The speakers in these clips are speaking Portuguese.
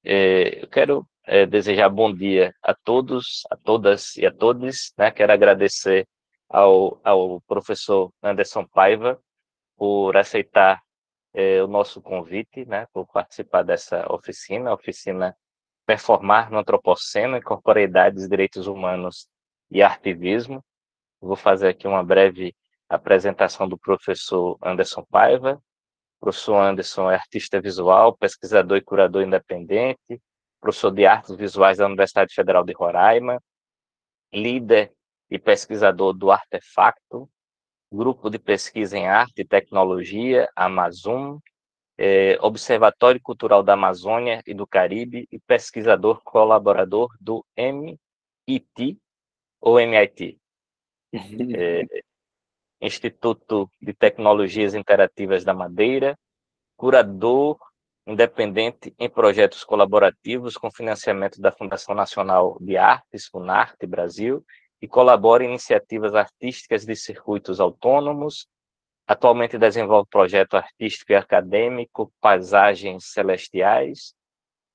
Eu quero desejar bom dia a todos, a todas e a todos, né? Quero agradecer ao professor Anderson Paiva por aceitar o nosso convite, né? Por participar dessa oficina, a oficina Performar no Antropoceno, Corporeidades, Direitos Humanos e Artivismo. Vou fazer aqui uma breve apresentação do professor Anderson Paiva. O professor Anderson é artista visual, pesquisador e curador independente, professor de artes visuais da Universidade Federal de Roraima, líder e pesquisador do Artefacto, grupo de pesquisa em arte e tecnologia, Amazon, Observatório Cultural da Amazônia e do Caribe e pesquisador colaborador do MIT, ou MIT, Instituto de Tecnologias Interativas da Madeira, curador independente em projetos colaborativos com financiamento da Fundação Nacional de Artes, Funarte Brasil, e colabora em iniciativas artísticas de circuitos autônomos. Atualmente desenvolve projeto artístico e acadêmico Paisagens Celestiais,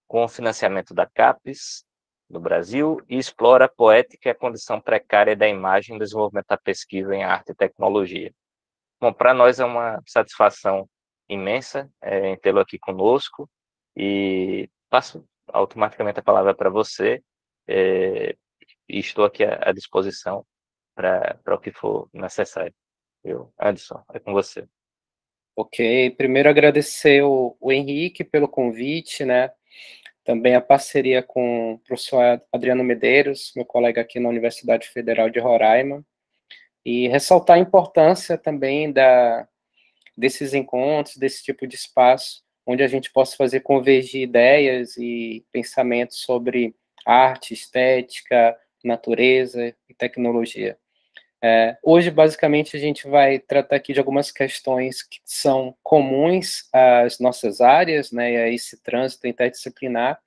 com financiamento da CAPES, no Brasil, e explora a poética e a condição precária da imagem e desenvolvimento da pesquisa em arte e tecnologia. Bom, para nós é uma satisfação imensa em tê-lo aqui conosco e passo automaticamente a palavra para você e estou aqui à disposição para o que for necessário. Anderson, é com você. Ok, primeiro agradecer o Henrique pelo convite, né? Também a parceria com o professor Adriano Medeiros, meu colega aqui na Universidade Federal de Roraima, e ressaltar a importância também desses encontros, desse tipo de espaço, onde a gente possa fazer convergir ideias e pensamentos sobre arte, estética, natureza e tecnologia. Hoje, basicamente, a gente vai tratar aqui de algumas questões que são comuns às nossas áreas, né, e a esse trânsito interdisciplinar,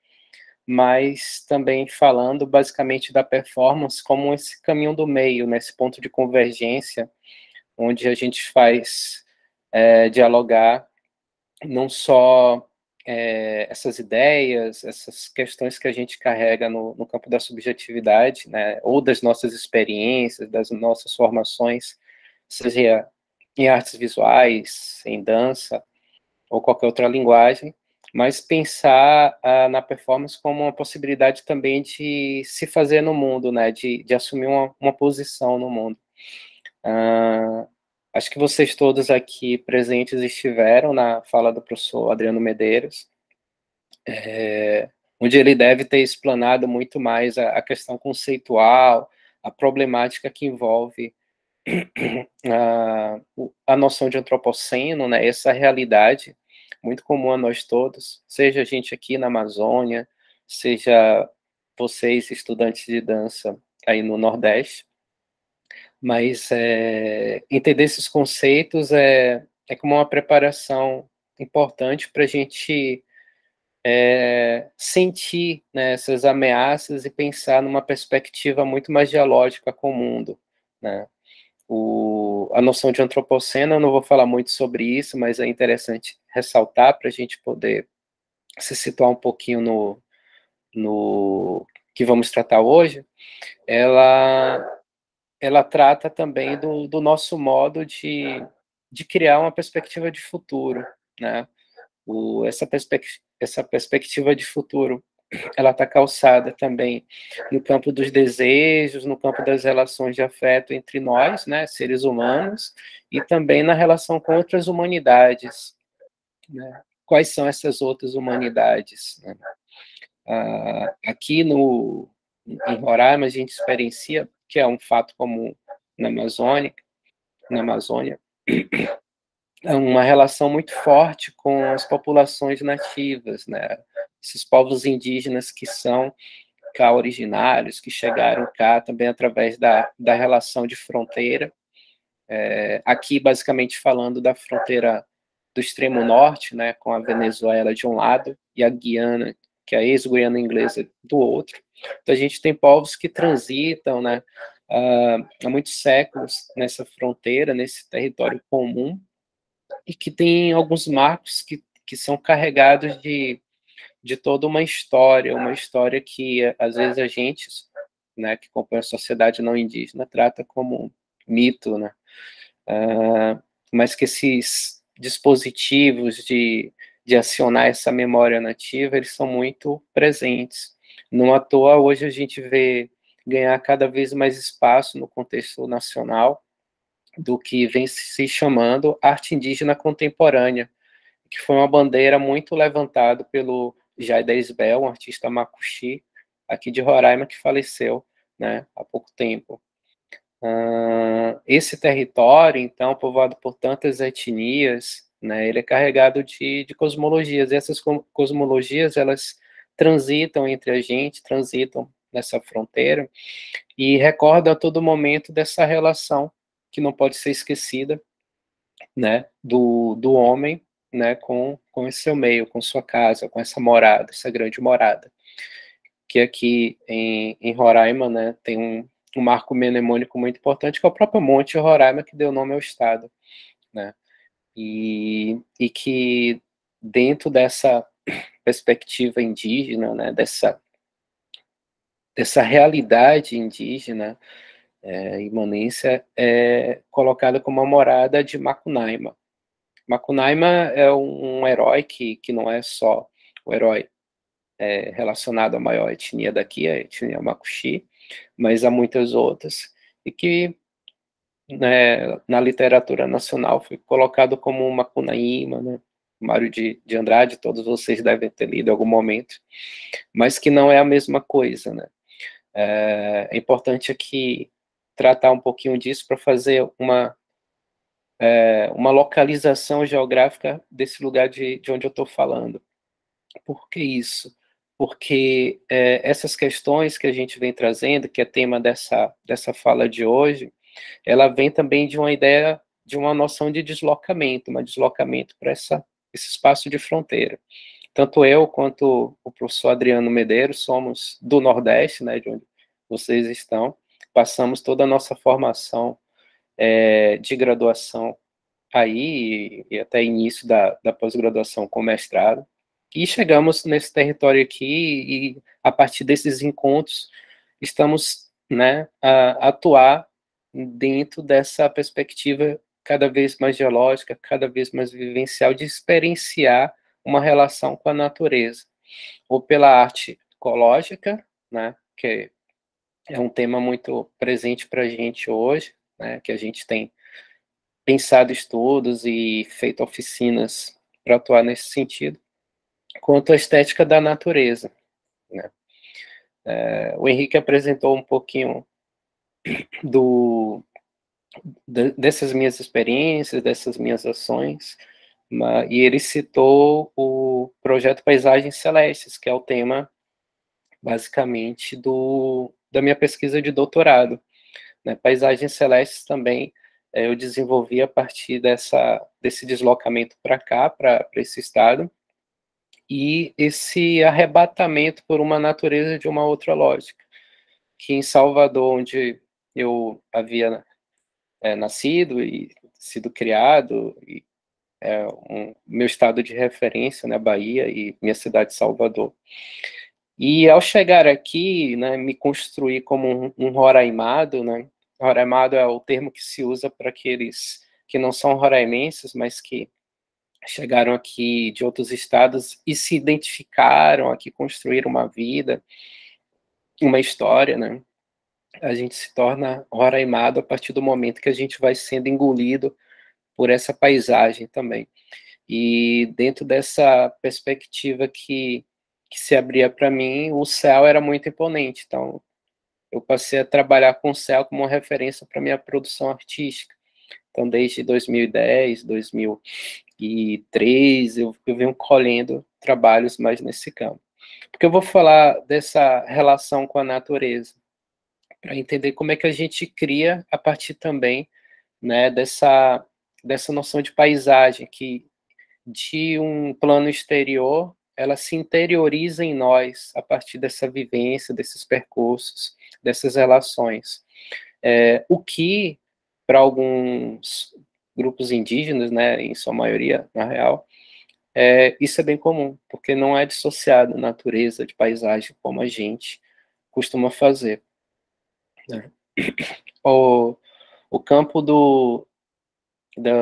mas também falando, basicamente, da performance como esse caminho do meio, nesse ponto de convergência, onde a gente faz dialogar não só essas ideias, essas questões que a gente carrega no campo da subjetividade, né, ou das nossas experiências, das nossas formações, seja em artes visuais, em dança, ou qualquer outra linguagem, mas pensar na performance como uma possibilidade também de se fazer no mundo, né, de assumir uma posição no mundo. Acho que vocês todos aqui presentes estiveram na fala do professor Adriano Medeiros, onde ele deve ter explanado muito mais a questão conceitual, a problemática que envolve a noção de antropoceno, né, essa realidade muito comum a nós todos, seja a gente aqui na Amazônia, seja vocês, estudantes de dança aí no Nordeste, mas entender esses conceitos é como uma preparação importante para a gente sentir, né, essas ameaças e pensar numa perspectiva muito mais dialógica com o mundo, né? A noção de antropoceno, eu não vou falar muito sobre isso, mas é interessante ressaltar para a gente poder se situar um pouquinho no que vamos tratar hoje. Ela trata também do nosso modo de criar uma perspectiva de futuro, né? Essa perspectiva de futuro, ela está calçada também no campo dos desejos, no campo das relações de afeto entre nós, né, seres humanos, e também na relação com outras humanidades, né? Quais são essas outras humanidades, né? Aqui em Roraima, a gente experiencia, que é um fato comum na Amazônia, uma relação muito forte com as populações nativas, né? Esses povos indígenas que são cá originários, que chegaram cá também através da relação de fronteira. Aqui, basicamente, falando da fronteira do extremo norte, né, com a Venezuela de um lado e a Guiana, que é a ex-Guiana inglesa, do outro. Então, a gente tem povos que transitam, né, há muitos séculos nessa fronteira, nesse território comum, e que tem alguns marcos que são carregados de de toda uma história que, às vezes, a gente, né, que compõe a sociedade não indígena, trata como um mito, né? Mas que esses dispositivos de acionar essa memória nativa, eles são muito presentes. Não à toa, hoje a gente vê ganhar cada vez mais espaço no contexto nacional do que vem se chamando arte indígena contemporânea, que foi uma bandeira muito levantada pelo Jaider Isbel, um artista macuxi, aqui de Roraima, que faleceu, né, há pouco tempo. Esse território, então, povoado por tantas etnias, né, ele é carregado de cosmologias, e essas cosmologias, elas transitam entre a gente, transitam nessa fronteira, e recordam a todo momento dessa relação que não pode ser esquecida, né, do homem, né, com esse seu meio, com sua casa, com essa morada, essa grande morada, que aqui em Roraima, né, tem um marco mnemônico muito importante, que é o próprio Monte Roraima, que deu nome ao estado, né, e que dentro dessa perspectiva indígena, né, dessa realidade indígena, imanência, é colocada como a morada de Macunaíma. Macunaíma é um herói que não é só o herói relacionado à maior etnia daqui, a etnia Macuxi, mas há muitas outras, e que, né, na literatura nacional foi colocado como Macunaíma, né, Mário de Andrade, todos vocês devem ter lido em algum momento, mas que não é a mesma coisa, né. É importante aqui tratar um pouquinho disso para fazer uma localização geográfica desse lugar de onde eu estou falando. Por que isso? Porque essas questões que a gente vem trazendo, que é tema dessa fala de hoje, ela vem também de uma ideia, de uma noção de deslocamento, um deslocamento para esse espaço de fronteira. Tanto eu quanto o professor Adriano Medeiros somos do Nordeste, né, de onde vocês estão, passamos toda a nossa formação de graduação aí, e até início da pós-graduação com mestrado, e chegamos nesse território aqui, e a partir desses encontros, estamos, né, a atuar dentro dessa perspectiva cada vez mais geológica, cada vez mais vivencial, de experienciar uma relação com a natureza, ou pela arte ecológica, né, que é um tema muito presente para a gente hoje, né, que a gente tem pensado estudos e feito oficinas para atuar nesse sentido, quanto à estética da natureza, né. O Henrique apresentou um pouquinho dessas minhas experiências, dessas minhas ações, e ele citou o projeto Paisagens Celestes, que é o tema, basicamente, da minha pesquisa de doutorado, né. Paisagens Celestes também eu desenvolvi a partir desse deslocamento para cá, para esse estado, e esse arrebatamento por uma natureza de uma outra lógica, que em Salvador, onde eu havia nascido e sido criado, e meu estado de referência, né, Bahia, e minha cidade, Salvador. E ao chegar aqui, né, me construir como um roraimado, né, roraimado é o termo que se usa para aqueles que não são roraimenses, mas que chegaram aqui de outros estados e se identificaram aqui, construíram uma vida, uma história, né? A gente se torna roraimado a partir do momento que a gente vai sendo engolido por essa paisagem também. E dentro dessa perspectiva que se abria para mim, o céu era muito imponente. Então, eu passei a trabalhar com o céu como uma referência para minha produção artística. Então, desde 2010, 2003, eu venho colhendo trabalhos mais nesse campo. Porque eu vou falar dessa relação com a natureza, para entender como é que a gente cria a partir também, né, dessa noção de paisagem, que de um plano exterior, ela se interioriza em nós, a partir dessa vivência, desses percursos, dessas relações. O que, para alguns grupos indígenas, né, em sua maioria, na real, isso é bem comum, porque não é dissociado natureza de paisagem como a gente costuma fazer, né? O, o campo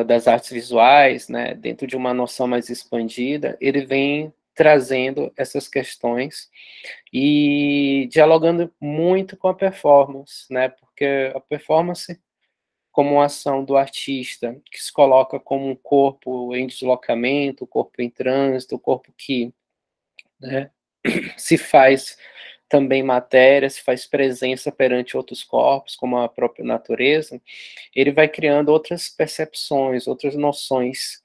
das artes visuais, né, dentro de uma noção mais expandida, ele vem trazendo essas questões e dialogando muito com a performance, né, porque a performance, como uma ação do artista, que se coloca como um corpo em deslocamento, corpo em trânsito, corpo que, né, se faz também matéria, se faz presença perante outros corpos, como a própria natureza, ele vai criando outras percepções, outras noções,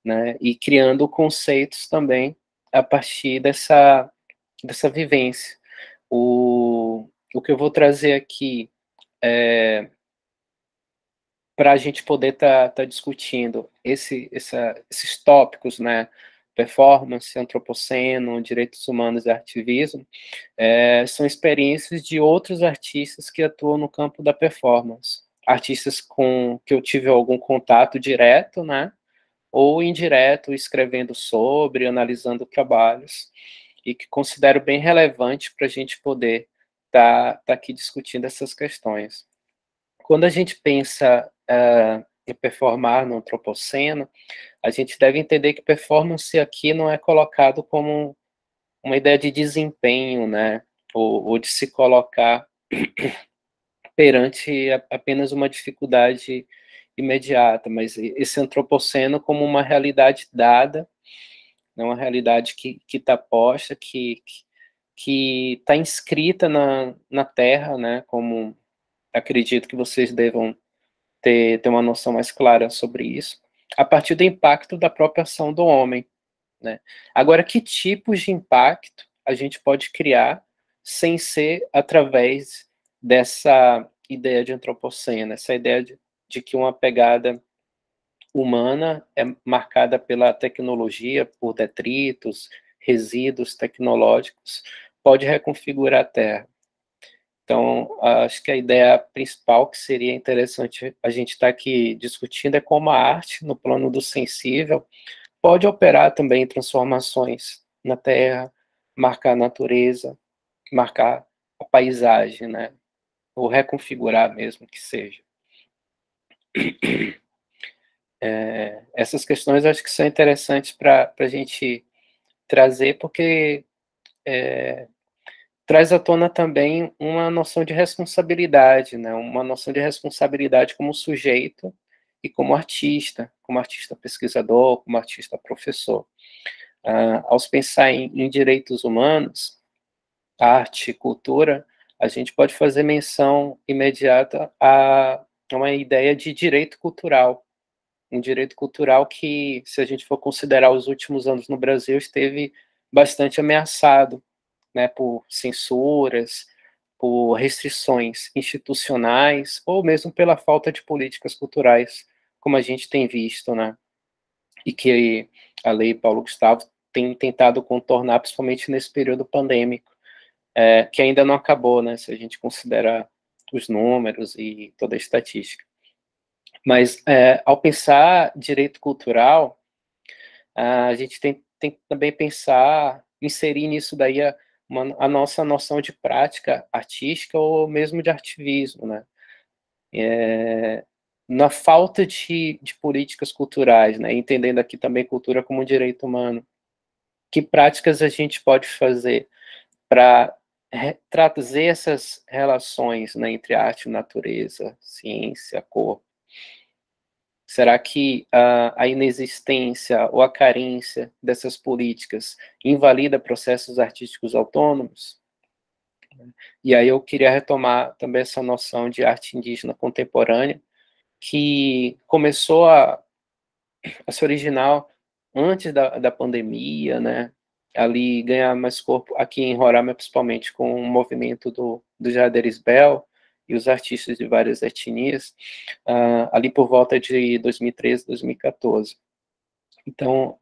né, e criando conceitos também a partir dessa vivência. O que eu vou trazer aqui para a gente poder tá discutindo esses tópicos, né, performance, antropoceno, direitos humanos e ativismo, são experiências de outros artistas que atuam no campo da performance. Artistas com que eu tive algum contato direto, né, ou indireto, escrevendo sobre, analisando trabalhos, e que considero bem relevante para a gente poder tá aqui discutindo essas questões. Quando a gente pensa em performar no antropoceno, a gente deve entender que performance aqui não é colocado como uma ideia de desempenho, né, ou de se colocar perante apenas uma dificuldade imediata, mas esse antropoceno como uma realidade dada, né, uma realidade que está posta, que está inscrita na Terra, né, como acredito que vocês devam ter uma noção mais clara sobre isso, a partir do impacto da própria ação do homem, né? Agora, que tipos de impacto a gente pode criar sem ser através dessa ideia de antropoceno, essa ideia de que uma pegada humana é marcada pela tecnologia, por detritos, resíduos tecnológicos, pode reconfigurar a Terra. Então, acho que a ideia principal que seria interessante a gente estar aqui discutindo é como a arte, no plano do sensível, pode operar também transformações na Terra, marcar a natureza, marcar a paisagem, né? Ou reconfigurar mesmo que seja. Essas questões acho que são interessantes para a gente trazer, porque traz à tona também uma noção de responsabilidade, né? Uma noção de responsabilidade como sujeito e como artista pesquisador, como artista professor. Ao pensar em direitos humanos, arte, cultura, a gente pode fazer menção imediata a uma ideia de direito cultural, um direito cultural que, se a gente for considerar os últimos anos no Brasil, esteve bastante ameaçado, né, por censuras, por restrições institucionais, ou mesmo pela falta de políticas culturais, como a gente tem visto, né, e que a Lei Paulo Gustavo tem tentado contornar, principalmente nesse período pandêmico, que ainda não acabou, né, se a gente considerar os números e toda a estatística. Mas, ao pensar direito cultural, a gente tem que também pensar, inserir nisso daí a nossa noção de prática artística ou mesmo de ativismo, né? Na falta de políticas culturais, né? Entendendo aqui também cultura como um direito humano, que práticas a gente pode fazer para trazer essas relações, né, entre arte e natureza, ciência, corpo? Será que a inexistência ou a carência dessas políticas invalida processos artísticos autônomos? E aí eu queria retomar também essa noção de arte indígena contemporânea, que começou a se originar antes da pandemia, né? Ali ganhar mais corpo, aqui em Roraima, principalmente, com o movimento do Jaderis Bell e os artistas de várias etnias, ali por volta de 2013, 2014. Então,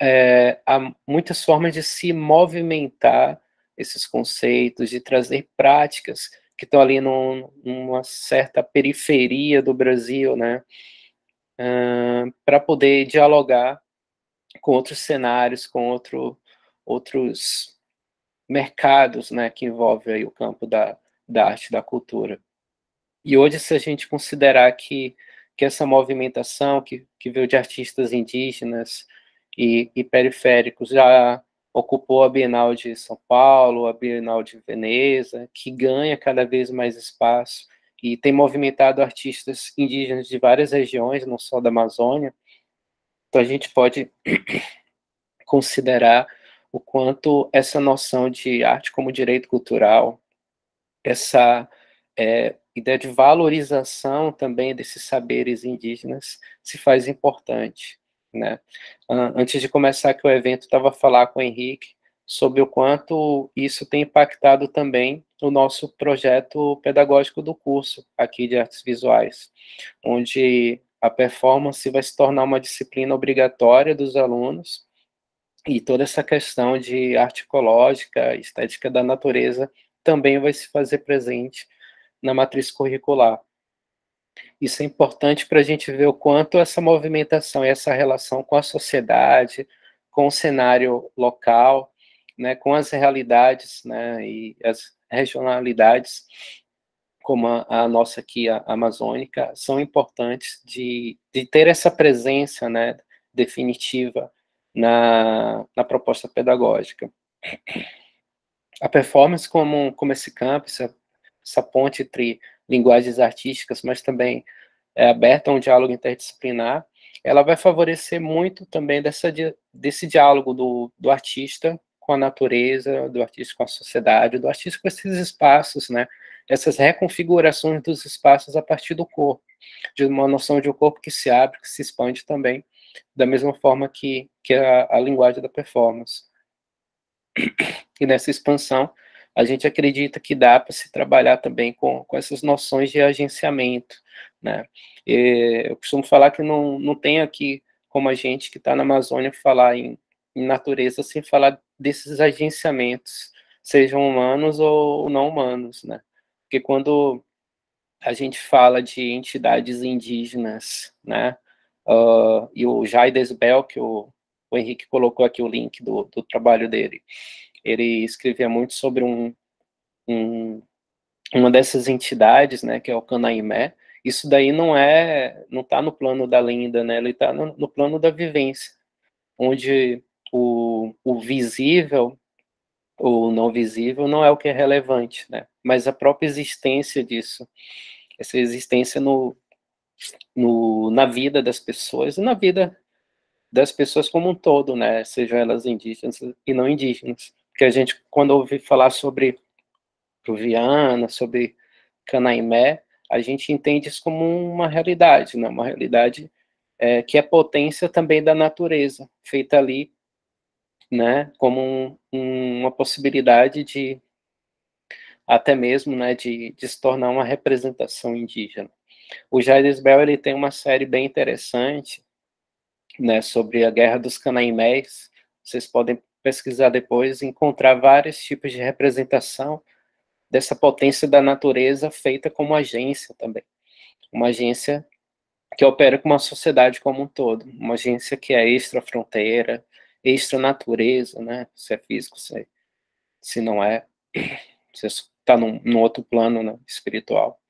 há muitas formas de se movimentar esses conceitos, de trazer práticas que estão ali numa certa periferia do Brasil, né, para poder dialogar com outros cenários, com outros mercados, né, que envolvem aí o campo da arte e da cultura. E hoje, se a gente considerar que essa movimentação que veio de artistas indígenas e periféricos já ocupou a Bienal de São Paulo, a Bienal de Veneza, que ganha cada vez mais espaço e tem movimentado artistas indígenas de várias regiões, não só da Amazônia. Então, a gente pode considerar o quanto essa noção de arte como direito cultural, essa ideia de valorização também desses saberes indígenas se faz importante, né? Antes de começar aqui o evento, estava a falar com o Henrique sobre o quanto isso tem impactado também o nosso projeto pedagógico do curso aqui de artes visuais, onde a performance vai se tornar uma disciplina obrigatória dos alunos e toda essa questão de arte ecológica, estética da natureza, também vai se fazer presente na matriz curricular. Isso é importante para a gente ver o quanto essa movimentação e essa relação com a sociedade, com o cenário local, né, com as realidades, né, e as regionalidades, como a nossa aqui, a amazônica, são importantes de ter essa presença, né, definitiva na proposta pedagógica. A performance como esse campo, essa ponte entre linguagens artísticas, mas também é aberta a um diálogo interdisciplinar, ela vai favorecer muito também desse diálogo do artista com a natureza, do artista com a sociedade, do artista com esses espaços, né? Essas reconfigurações dos espaços a partir do corpo, de uma noção de um corpo que se abre, que se expande também, da mesma forma que a linguagem da performance. E nessa expansão, a gente acredita que dá para se trabalhar também com essas noções de agenciamento, né? Eu costumo falar que não tem aqui como a gente que está na Amazônia falar em natureza sem falar desses agenciamentos, sejam humanos ou não humanos, né? Porque quando a gente fala de entidades indígenas, né? E o Jaides Bell, que o Henrique colocou aqui o link do trabalho dele, ele escrevia muito sobre uma dessas entidades, né, que é o Canaimé. Isso daí não está no plano da lenda, né, ele está no plano da vivência, onde o visível, o não visível, não é o que é relevante, né, mas a própria existência disso, essa existência na vida das pessoas, e na vida das pessoas como um todo, né, sejam elas indígenas e não indígenas. Porque a gente, quando ouve falar sobre Viana, sobre Canaimé, a gente entende isso como uma realidade, né? Uma realidade que é potência também da natureza, feita ali, né? Como uma possibilidade de até mesmo, né? De se tornar uma representação indígena. O Jaides Bell, ele tem uma série bem interessante, né? Sobre a Guerra dos Canaimés. Vocês podem pesquisar depois e encontrar vários tipos de representação dessa potência da natureza feita como agência também. Uma agência que opera com uma sociedade como um todo, uma agência que é extra-fronteira, extra-natureza, né? Se é físico, se não é, se está num outro plano, né, espiritual.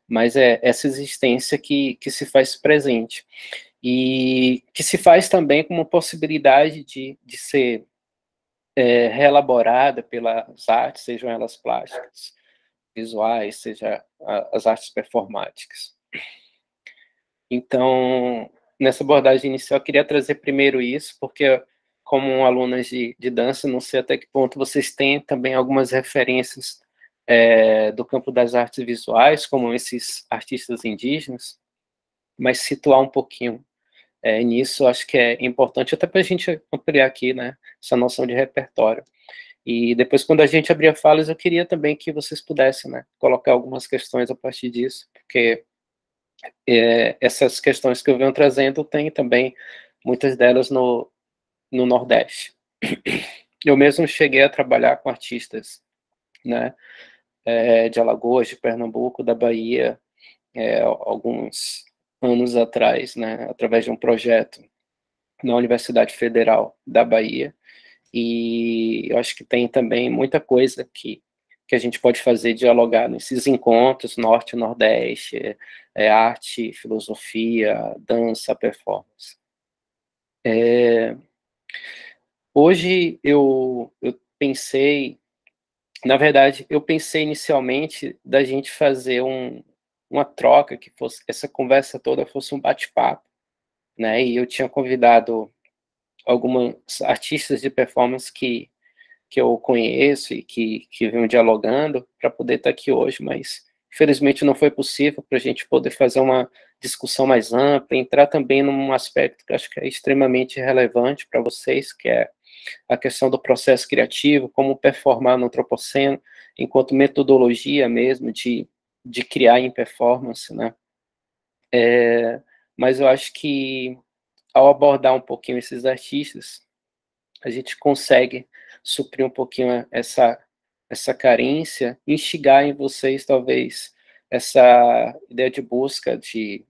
Mas é essa existência que se faz presente e que se faz também como possibilidade de ser reelaborada pelas artes, sejam elas plásticas, visuais, seja as artes performáticas. Então, nessa abordagem inicial, eu queria trazer primeiro isso, porque como alunas de dança, não sei até que ponto vocês têm também algumas referências do campo das artes visuais, como esses artistas indígenas, mas situar um pouquinho nisso, acho que é importante, até para a gente ampliar aqui, né, essa noção de repertório. E depois, quando a gente abrir a falas, eu queria também que vocês pudessem, né, colocar algumas questões a partir disso, porque essas questões que eu venho trazendo tem também muitas delas no Nordeste. Eu mesmo cheguei a trabalhar com artistas, né, de Alagoas, de Pernambuco, da Bahia, alguns anos atrás, né, através de um projeto na Universidade Federal da Bahia, e eu acho que tem também muita coisa que a gente pode fazer, dialogar nesses encontros, Norte e Nordeste, arte, filosofia, dança, performance. Hoje eu pensei, na verdade, eu pensei inicialmente da gente fazer uma troca, que fosse, essa conversa toda fosse um bate-papo, né, e eu tinha convidado algumas artistas de performance que eu conheço e que venho dialogando para poder estar aqui hoje, mas infelizmente não foi possível para a gente poder fazer uma discussão mais ampla, entrar também num aspecto que eu acho que é extremamente relevante para vocês, que é a questão do processo criativo, como performar no antropoceno, enquanto metodologia mesmo de criar em performance, né? Mas eu acho que ao abordar um pouquinho esses artistas, a gente consegue suprir um pouquinho essa carência, instigar em vocês, talvez, essa ideia de busca de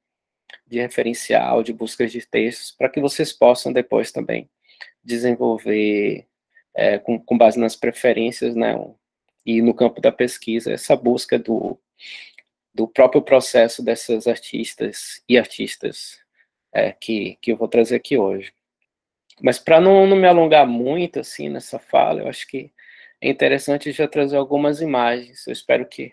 referencial, de busca de textos, para que vocês possam depois também desenvolver, com base nas preferências, né, e no campo da pesquisa, essa busca do próprio processo dessas artistas e artistas que eu vou trazer aqui hoje. Mas para não me alongar muito assim nessa fala, eu acho que é interessante já trazer algumas imagens. Eu espero que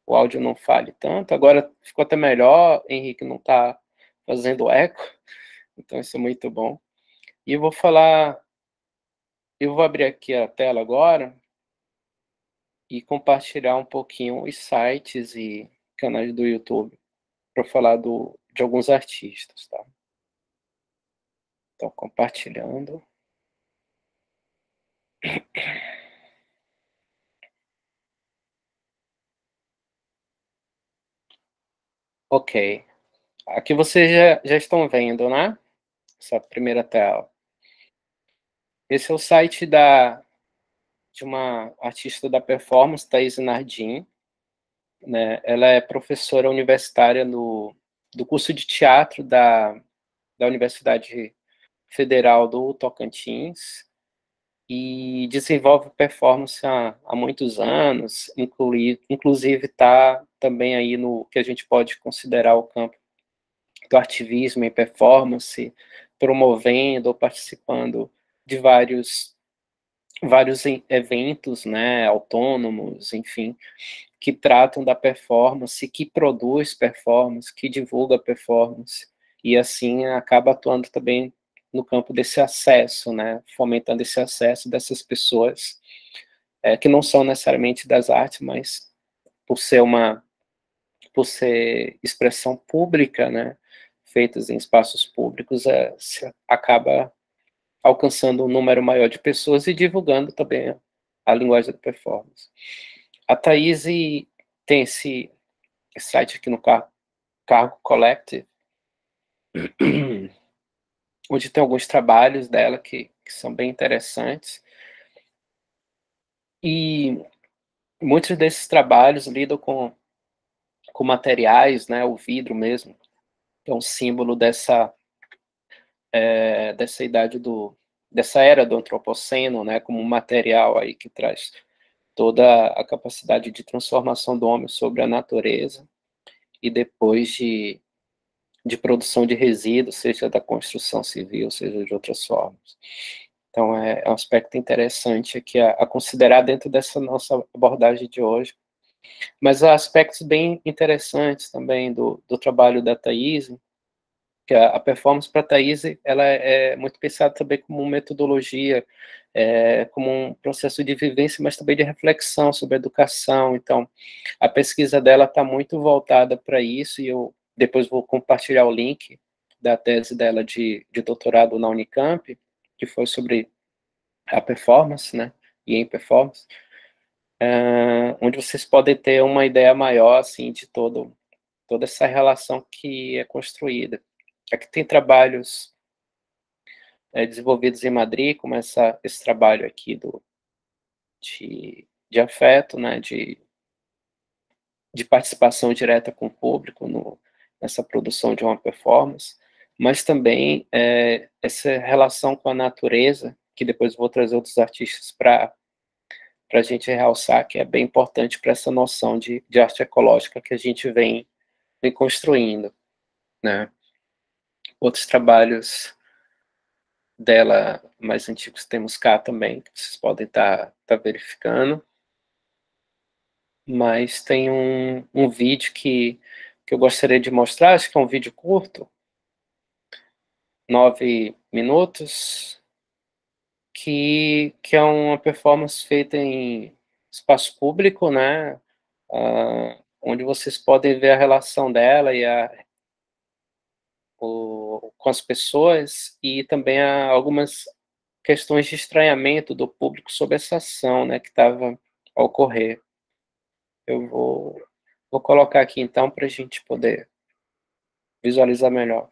o áudio não fale tanto. Agora ficou até melhor, Henrique não está fazendo eco, então isso é muito bom. E eu vou abrir aqui a tela agora e compartilhar um pouquinho os sites e canais do YouTube para falar de alguns artistas, tá? Então, compartilhando. Ok. Aqui vocês já estão vendo, né? Essa primeira tela. Esse é o site de uma artista da performance, Thaís Nardim, né? Ela é professora universitária do curso de teatro da Universidade Federal do Tocantins e desenvolve performance há muitos anos, inclusive está também aí no que a gente pode considerar o campo do ativismo em performance, promovendo ou participando de vários eventos, né, autônomos, enfim, que tratam da performance, que produz performance, que divulga performance, e assim acaba atuando também no campo desse acesso, né, fomentando esse acesso dessas pessoas que não são necessariamente das artes, mas por por ser expressão pública, né, feitas em espaços públicos, se acaba alcançando um número maior de pessoas e divulgando também a linguagem da performance. A Thaís tem esse site aqui no Cargo Collective, onde tem alguns trabalhos dela que são bem interessantes. E muitos desses trabalhos lidam com materiais, né, o vidro mesmo, que é um símbolo dessa idade dessa era do antropoceno, né, como um material aí que traz toda a capacidade de transformação do homem sobre a natureza e depois de produção de resíduos, seja da construção civil, seja de outras formas. Então, é um aspecto interessante aqui a considerar dentro dessa nossa abordagem de hoje. Mas há aspectos bem interessantes também do trabalho da Thaís, que a performance para a Thaís, ela é muito pensada também como uma metodologia, como um processo de vivência, mas também de reflexão sobre a educação. Então, a pesquisa dela está muito voltada para isso, e eu depois vou compartilhar o link da tese dela de doutorado na Unicamp, que foi sobre a performance, né, e em performance, onde vocês podem ter uma ideia maior, assim, de toda essa relação que é construída. Aqui tem trabalhos desenvolvidos em Madrid, como esse trabalho aqui de afeto, né, de participação direta com o público nessa produção de uma performance, mas também essa relação com a natureza, que depois vou trazer outros artistas para a gente realçar, que é bem importante para essa noção de arte ecológica que a gente vem construindo, né? Outros trabalhos dela mais antigos temos cá também, que vocês podem estar verificando. Mas tem um vídeo que eu gostaria de mostrar, acho que é um vídeo curto, 9 minutos, que é uma performance feita em espaço público, né? Onde vocês podem ver a relação dela e com as pessoas, e também há algumas questões de estranhamento do público sobre essa ação, né, que estava a ocorrer. Eu vou colocar aqui então para a gente poder visualizar melhor.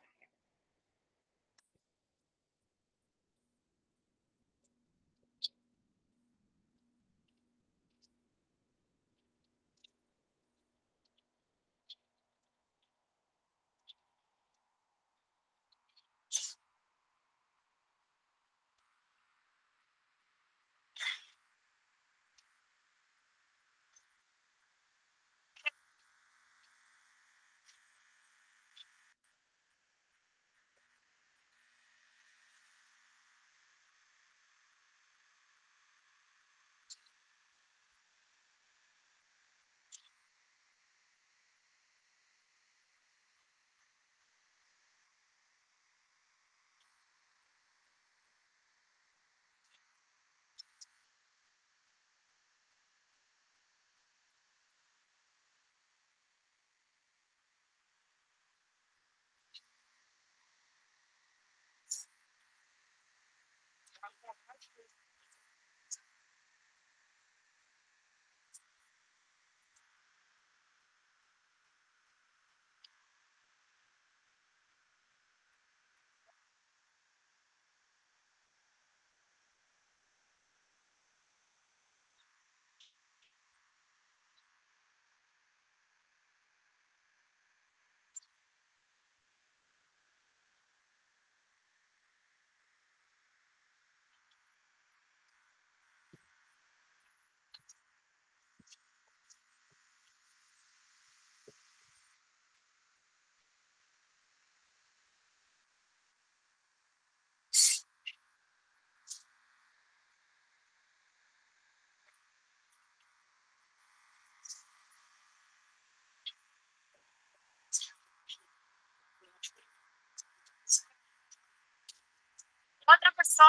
Outra pessoa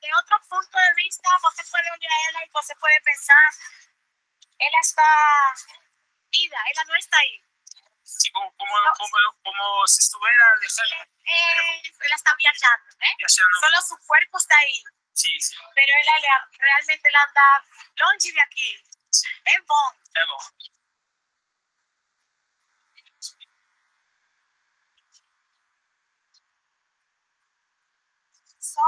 tem outro ponto de vista, você pode olhar ela e você pode pensar, ela está ida, ela não está aí. Sí, como si estuviera lejana. Ela está viajando, ¿eh? Viajando. Solo su cuerpo está ahí. Sí, sí. Pero ela realmente ela anda longe de aqui. É bom. É bom. Só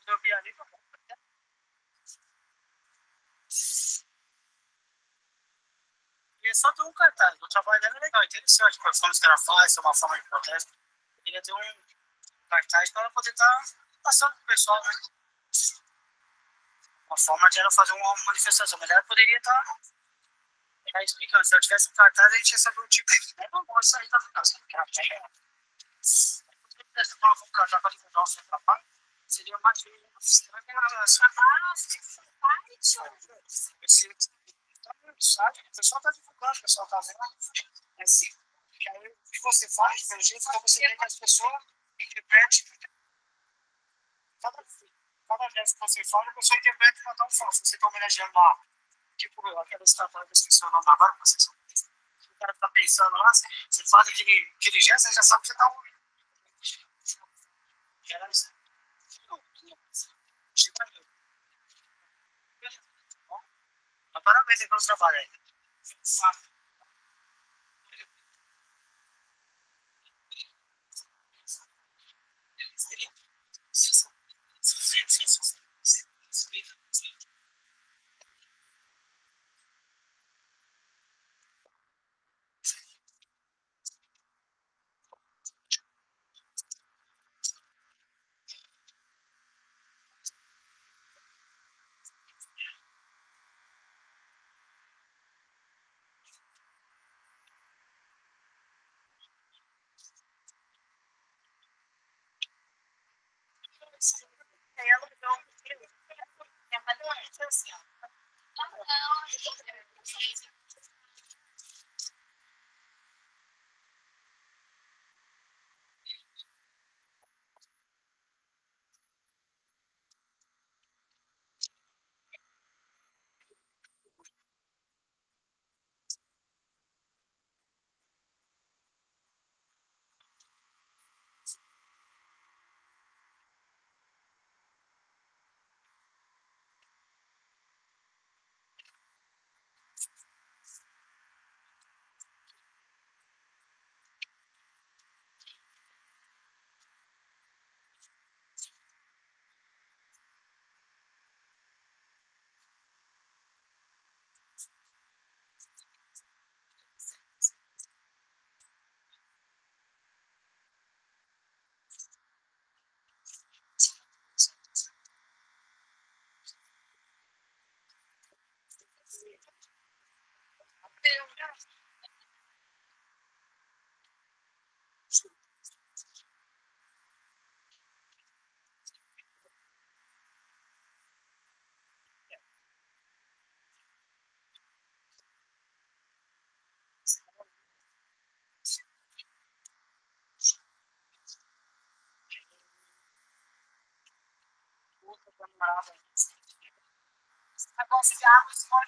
Eu vi ali, e é só ter um cartaz. O trabalho dela é legal, interessante. Com as formas que ela faz, é uma forma de protesto. Eu queria ter um cartaz para ela poder estar passando para o pessoal, né? Uma forma de ela fazer uma manifestação. Mas ela poderia estar explicando. Se ela tivesse um cartaz, a gente ia saber o tipo. É bom, isso aí tá ficando. Você coloca um cartaz para divulgar o seu trabalho, seria mais de uma sabe? O pessoal está divulgando, o pessoal está vendo. É assim, que aí, o que você faz, pelo jeito, é você vê que as pessoas interpretam. Cada vez que você fala, a pessoa interpreta e manda um falso. Você está homenageando lá, tipo, aquela estátua que eu esqueci o nome agora, vocês o cara está pensando lá, você faz aquele gesto, você já sabe que você está ouvindo. Parabéns aí pelo trabalho aí. Ela não. Negociarmos com o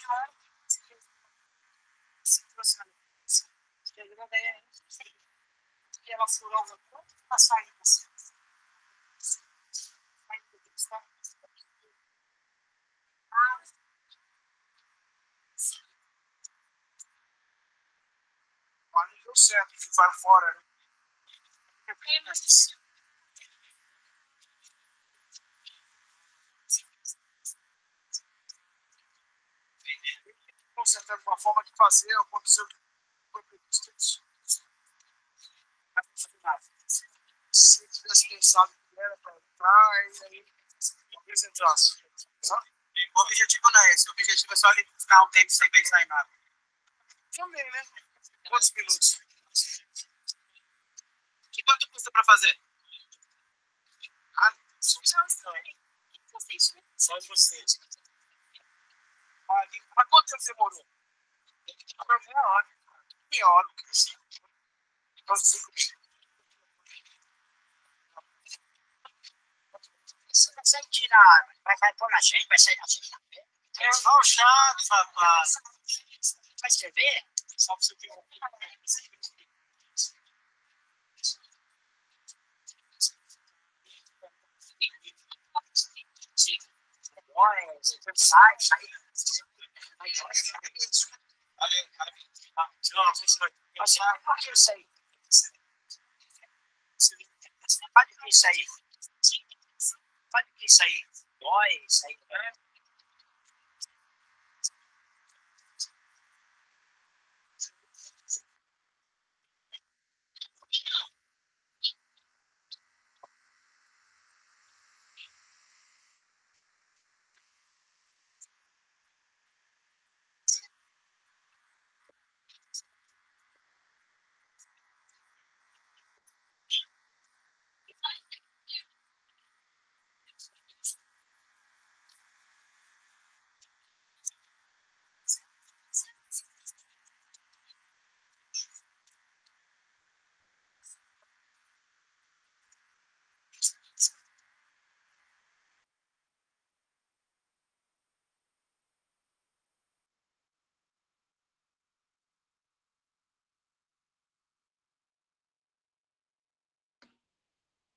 que ela furou o ponto, passou aí. Mas não deu certo, que vai fora, né? Com certeza, uma forma de fazer, aconteceu que foi previsto isso. Não foi nada. Se eu tivesse pensado que era para entrar, e aí talvez entrasse. O objetivo não é esse, o objetivo é só ele ficar um tempo sem pensar em nada. Também, né? Quantos minutos? E quanto custa para fazer? Ah, só vocês. Mas quanto tempo demorou? Meia hora. Meia hora. Você consegue tirar, vai pôr na gente, vai sair na gente. É só o chato, rapaz. Vai escrever? Só pra você ter um. Por que isso aí? Pode que isso aí? Pode que isso aí? Dói, isso aí, né?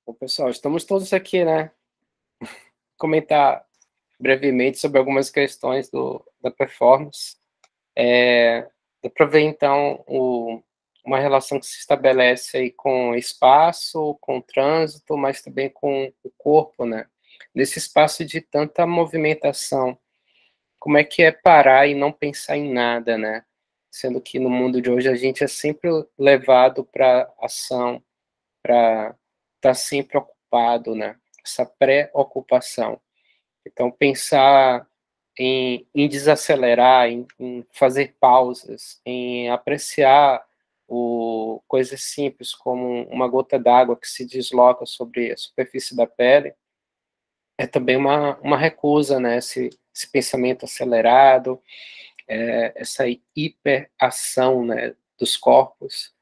Bom, pessoal, estamos todos aqui, né? Comentar brevemente sobre algumas questões da performance. Dá para ver, então, uma relação que se estabelece aí com o espaço, com o trânsito, mas também com o corpo, né? Nesse espaço de tanta movimentação, como é que é parar e não pensar em nada, né? Sendo que no mundo de hoje a gente é sempre levado para ação, para estar sempre ocupado, né? Essa pré-ocupação. Então, pensar em desacelerar, em fazer pausas, em apreciar coisas simples como uma gota d'água que se desloca sobre a superfície da pele, é também uma recusa, né? Esse pensamento acelerado, essa hiperação, né, dos corpos.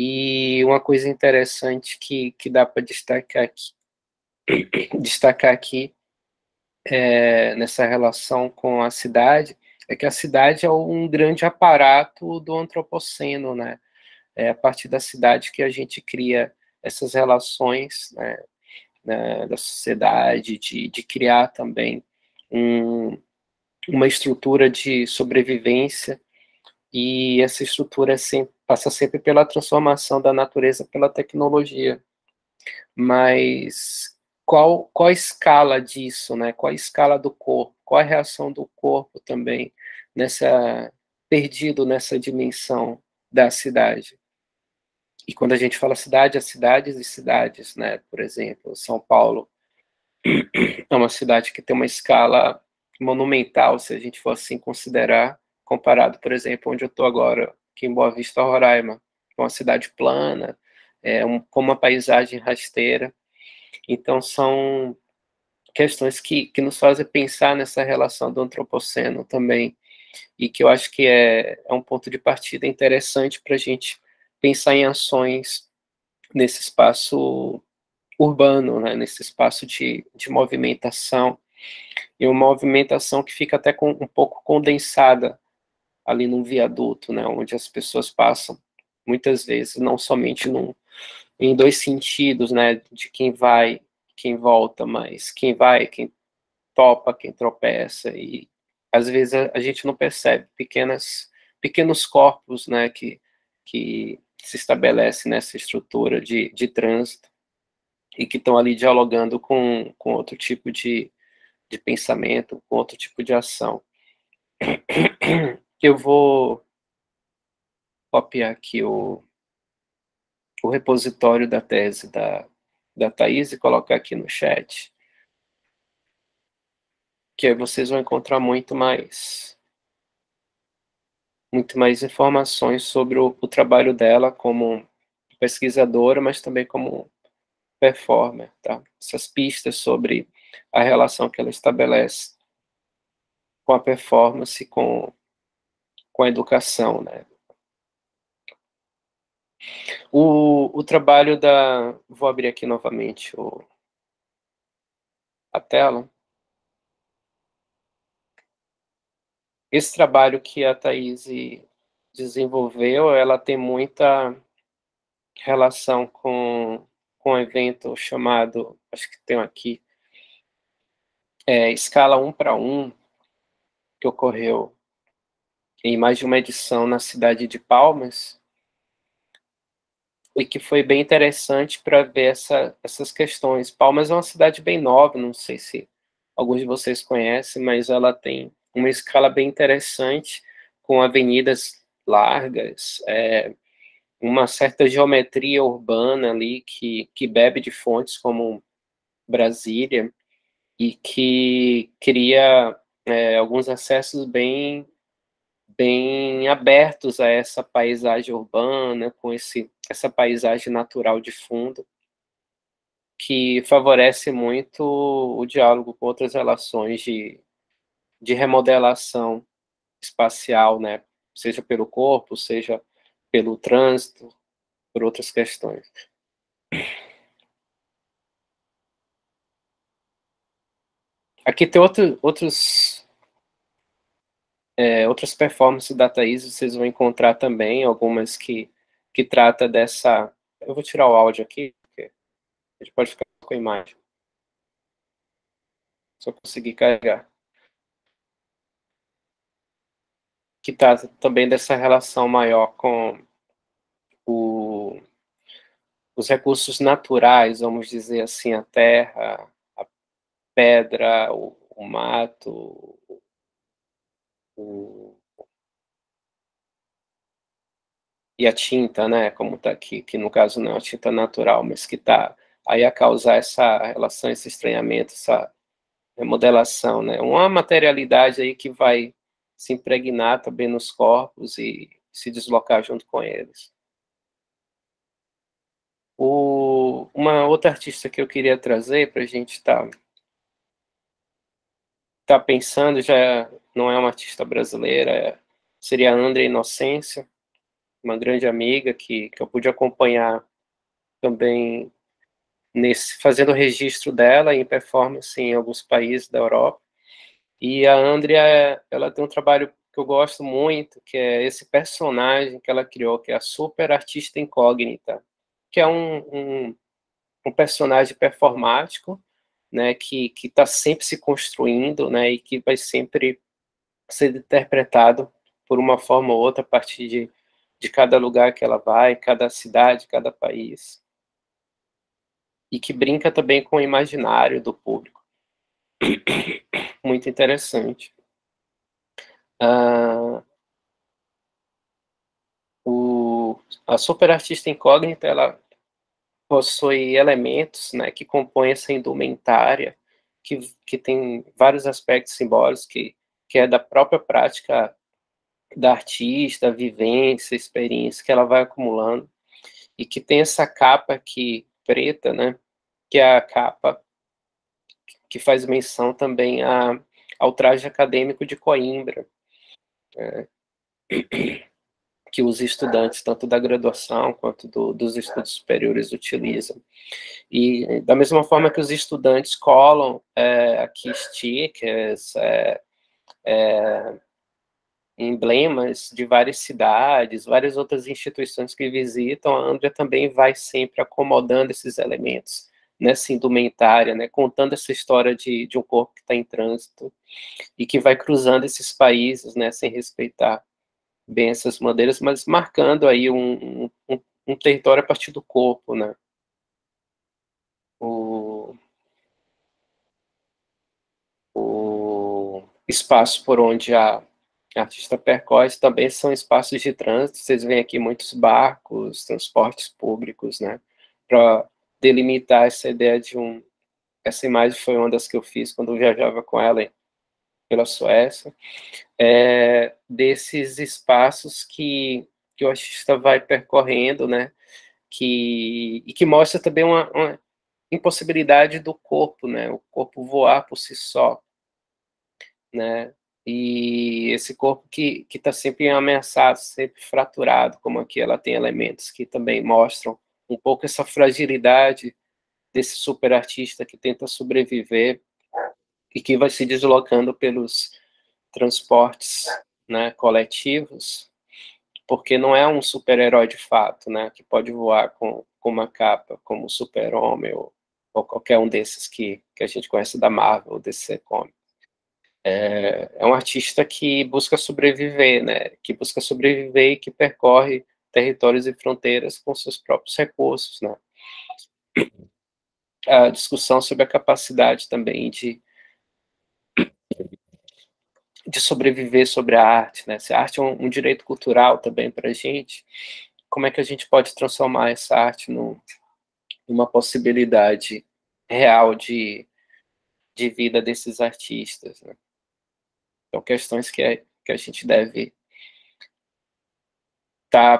E uma coisa interessante que dá para destacar aqui nessa relação com a cidade, é que a cidade é um grande aparato do antropoceno, né? É a partir da cidade que a gente cria essas relações, né, da sociedade, de criar também uma estrutura de sobrevivência, e essa estrutura passa sempre pela transformação da natureza pela tecnologia. Mas qual a escala disso, né? Qual a escala do corpo? Qual a reação do corpo também perdido nessa dimensão da cidade? E quando a gente fala cidade, há cidades e cidades, né? Por exemplo, São Paulo é uma cidade que tem uma escala monumental, se a gente for assim considerar, comparado, por exemplo, onde eu estou agora, aqui em Boa Vista, Roraima, é uma cidade plana, com uma paisagem rasteira. Então, são questões que nos fazem pensar nessa relação do antropoceno também, e que eu acho que é um ponto de partida interessante para a gente pensar em ações nesse espaço urbano, né, nesse espaço de movimentação, e uma movimentação que fica até um pouco condensada ali num viaduto, né, onde as pessoas passam, muitas vezes, não somente em dois sentidos, né, de quem vai, quem volta, mas quem vai, quem topa, quem tropeça, e às vezes a gente não percebe pequenos corpos, né, que se estabelecem nessa estrutura de trânsito e que estão ali dialogando com outro tipo de pensamento, com outro tipo de ação. Eu vou copiar aqui o repositório da tese da Thaís e colocar aqui no chat, que aí vocês vão encontrar muito mais informações sobre o trabalho dela como pesquisadora, mas também como performer, tá? Essas pistas sobre a relação que ela estabelece com a performance, com a educação, né? O trabalho vou abrir aqui novamente a tela. Esse trabalho que a Thaís desenvolveu, ela tem muita relação com um evento chamado, acho que tem aqui, Escala 1:1, que ocorreu em mais de uma edição na cidade de Palmas, e que foi bem interessante para ver essas questões. Palmas é uma cidade bem nova, não sei se alguns de vocês conhecem, mas ela tem uma escala bem interessante, com avenidas largas, uma certa geometria urbana ali que bebe de fontes como Brasília e que cria alguns acessos bem abertos a essa paisagem urbana, com essa paisagem natural de fundo, que favorece muito o diálogo com outras relações de remodelação espacial, né? Seja pelo corpo, seja pelo trânsito, por outras questões. Aqui tem outras performances da Thaís, vocês vão encontrar também, algumas que trata dessa... Eu vou tirar o áudio aqui, porque A gente pode ficar com a imagem. Só conseguir carregar. Que está também dessa relação maior com os recursos naturais, vamos dizer assim, a terra, a pedra, o mato, e a tinta, né, como está aqui, que no caso não é uma tinta natural, mas que está aí a causar essa relação, esse estranhamento, essa remodelação, né, uma materialidade aí que vai se impregnar também nos corpos e se deslocar junto com eles. Uma outra artista que eu queria trazer para a gente estar pensando, já não é uma artista brasileira, seria a Andrea Inocência, uma grande amiga que eu pude acompanhar também fazendo o registro dela em performance em alguns países da Europa. E a Andrea, ela tem um trabalho que eu gosto muito, que é esse personagem que ela criou, que é a super artista incógnita, que é um personagem performático, né, que está sempre se construindo, né, e que vai sempre ser interpretado por uma forma ou outra a partir de cada lugar que ela vai, cada cidade, cada país. E que brinca também com o imaginário do público. Muito interessante. A super artista incógnita, ela possui elementos, né, que compõem essa indumentária, que tem vários aspectos simbólicos, que é da própria prática da artista, vivência, experiência que ela vai acumulando, e que tem essa capa aqui preta, né, que é a capa que faz menção também ao traje acadêmico de Coimbra, que os estudantes, tanto da graduação quanto dos estudos superiores, utilizam. E da mesma forma que os estudantes colam aqui stickers, emblemas de várias cidades, várias outras instituições que visitam, a Andrea também vai sempre acomodando esses elementos nessa indumentária, né, contando essa história de um corpo que está em trânsito e que vai cruzando esses países, né, sem respeitar bem essas bandeiras, mas marcando aí um território a partir do corpo, né. O espaço por onde a artista percorre também são espaços de trânsito. Vocês veem aqui muitos barcos, transportes públicos, né, para delimitar essa ideia de essa imagem foi uma das que eu fiz quando eu viajava com ela pela Suécia, desses espaços que o artista vai percorrendo, né, e que mostra também uma impossibilidade do corpo, né, o corpo voar por si só, né, e esse corpo que está sempre ameaçado, sempre fraturado, como aqui ela tem elementos que também mostram um pouco essa fragilidade desse super artista que tenta sobreviver e que vai se deslocando pelos transportes, né, coletivos, porque não é um super-herói de fato, né, que pode voar com uma capa, como o Super-Homem ou qualquer um desses que a gente conhece da Marvel, DC Comics. É um artista que busca sobreviver, né, que busca sobreviver e que percorre territórios e fronteiras com seus próprios recursos, né. A discussão sobre a capacidade também de sobreviver sobre a arte, né? Se a arte é um direito cultural também para a gente, como é que a gente pode transformar essa arte numa possibilidade real de vida desses artistas, né? São questões que a gente deve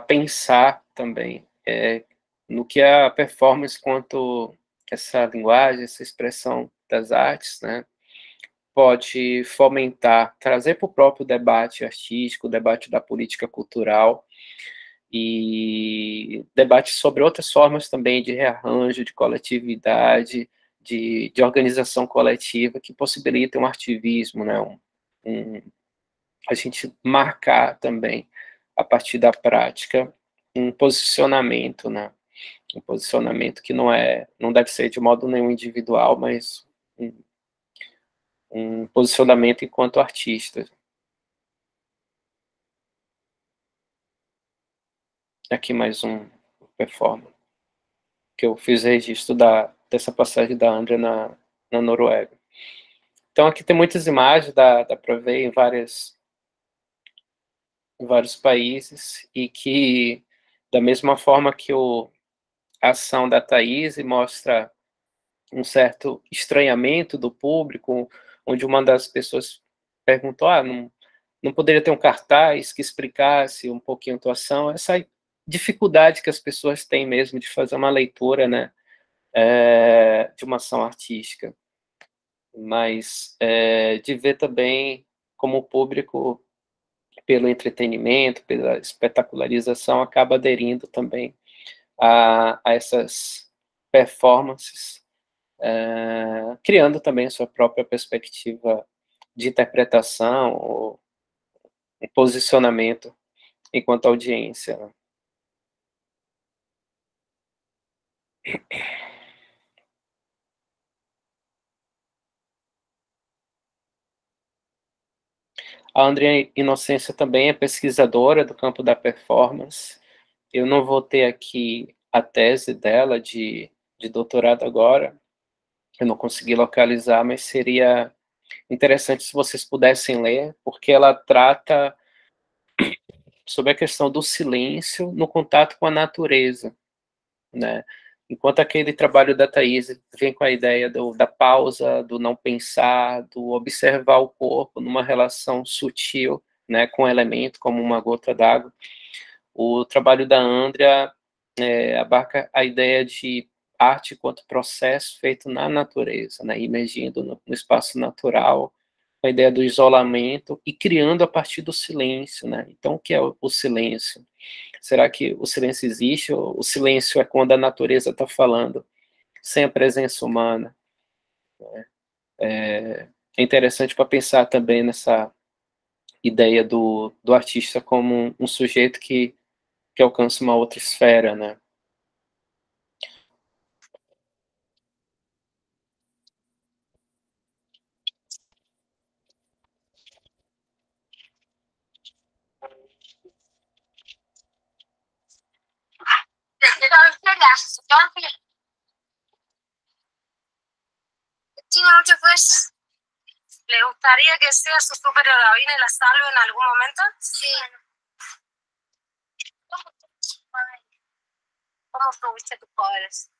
pensar também no que a performance quanto essa linguagem, essa expressão das artes, né, pode fomentar, trazer para o próprio debate artístico, o debate da política cultural e debate sobre outras formas também de rearranjo, de coletividade, de organização coletiva que possibilitam um ativismo, né, a gente marcar também, a partir da prática, um posicionamento, né, um posicionamento que não deve ser de modo nenhum individual, mas um posicionamento enquanto artista. Aqui mais um performance, que eu fiz registro dessa passagem da Andrea na Noruega. Então aqui tem muitas imagens, dá para ver em vários países, e que, da mesma forma que a ação da Thaís mostra um certo estranhamento do público, onde uma das pessoas perguntou, não poderia ter um cartaz que explicasse um pouquinho a atuação, essa dificuldade que as pessoas têm mesmo de fazer uma leitura, né, de uma ação artística, mas de ver também como o público, pelo entretenimento, pela espetacularização, acaba aderindo também a essas performances, criando também a sua própria perspectiva de interpretação ou um posicionamento enquanto audiência. A Andrea Inocência também é pesquisadora do campo da performance. Eu não vou ter aqui a tese dela de doutorado agora, eu não consegui localizar, mas seria interessante se vocês pudessem ler, porque ela trata sobre a questão do silêncio no contato com a natureza, né? Enquanto aquele trabalho da Thaís vem com a ideia da pausa, do não pensar, do observar o corpo numa relação sutil, né, com o elemento, como uma gota d'água, o trabalho da Andrea abarca a ideia de arte quanto processo feito na natureza, né, emergindo no espaço natural, a ideia do isolamento e criando a partir do silêncio, né? Então, o que é o silêncio? Será que o silêncio existe? Ou o silêncio é quando a natureza está falando, sem a presença humana? É interessante para pensar também nessa ideia do artista como um sujeito que alcança uma outra esfera, né? Muchas veces. ¿Le gustaría que sea su superheroína y la salve en algún momento? Sí. ¿Cómo tuviste tus poderes?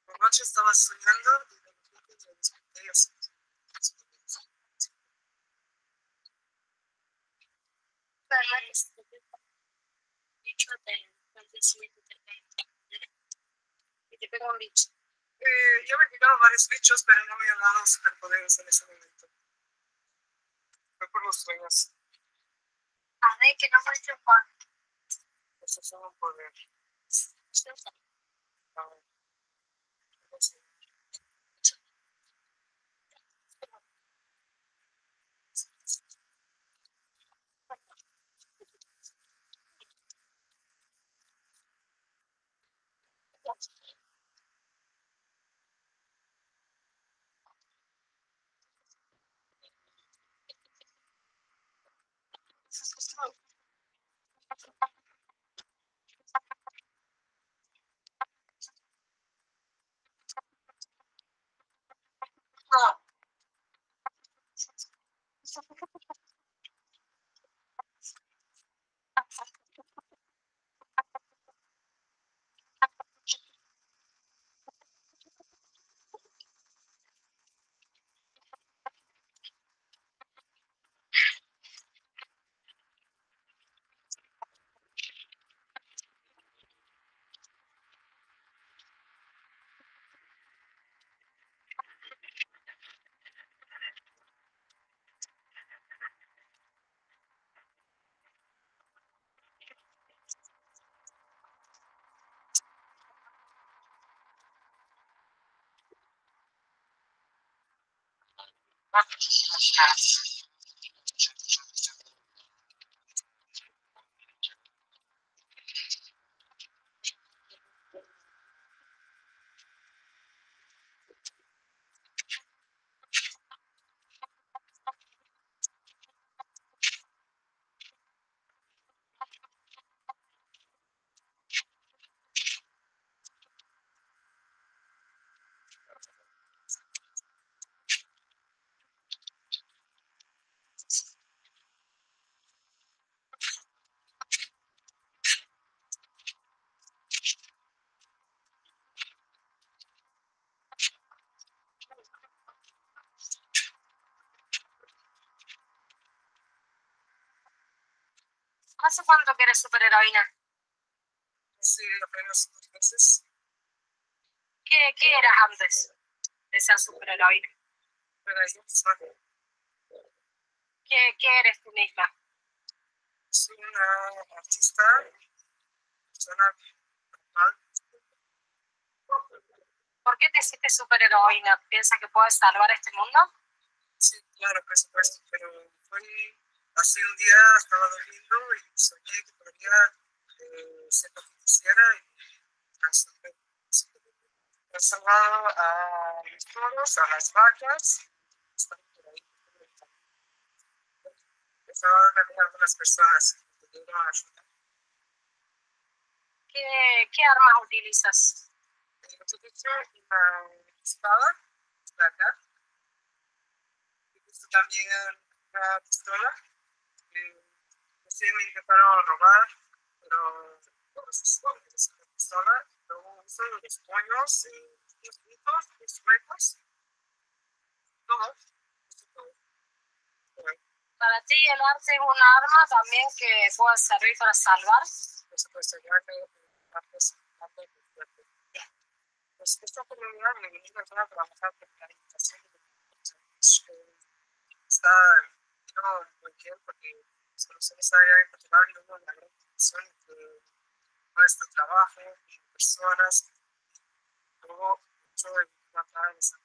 Anoche estaba soñando y de repente me desperté así. Y te pegó un bicho. Yo me he pegado varios bichos, pero no me han dado superpoderes en ese momento. Fue por los sueños. A ver, que no muestre un poder. Esos son un poder. A ver. ¿Hace cuánto que eres superheroína? Hace apenas 2 meses. ¿Qué eras antes de ser superheroína? Era yo misma. ¿Qué eres tú misma? Soy una artista, persona normal. ¿Por qué te hiciste superheroína? ¿Piensas que puedes salvar este mundo? Sí, claro, por supuesto, pero fue hace un día, estaba durmiendo y soñé que podría ser lo que quisiera y transformé. He salvado a los toros, a las vacas, están por ahí. He salvado también a algunas personas que pudieron ayudar. ¿Qué armas utilizas? Utilizo una espada, esta de acá. Utilizo también una pistola. Recién me intentaron robar, pero utilizo una pistola. Luego uso los puños, los gritos, los huecos, todo. Para ti el arte es un arma también que puede servir para salvar. Por supuesto, el arte es muy fuerte. Pues esta comunidad me viene a trabajar con la invitación de los está muy bien porque soluciones área en Portugal y hubo una gran intención de nuestro trabajo, personas, luego mucho de trabajar en esa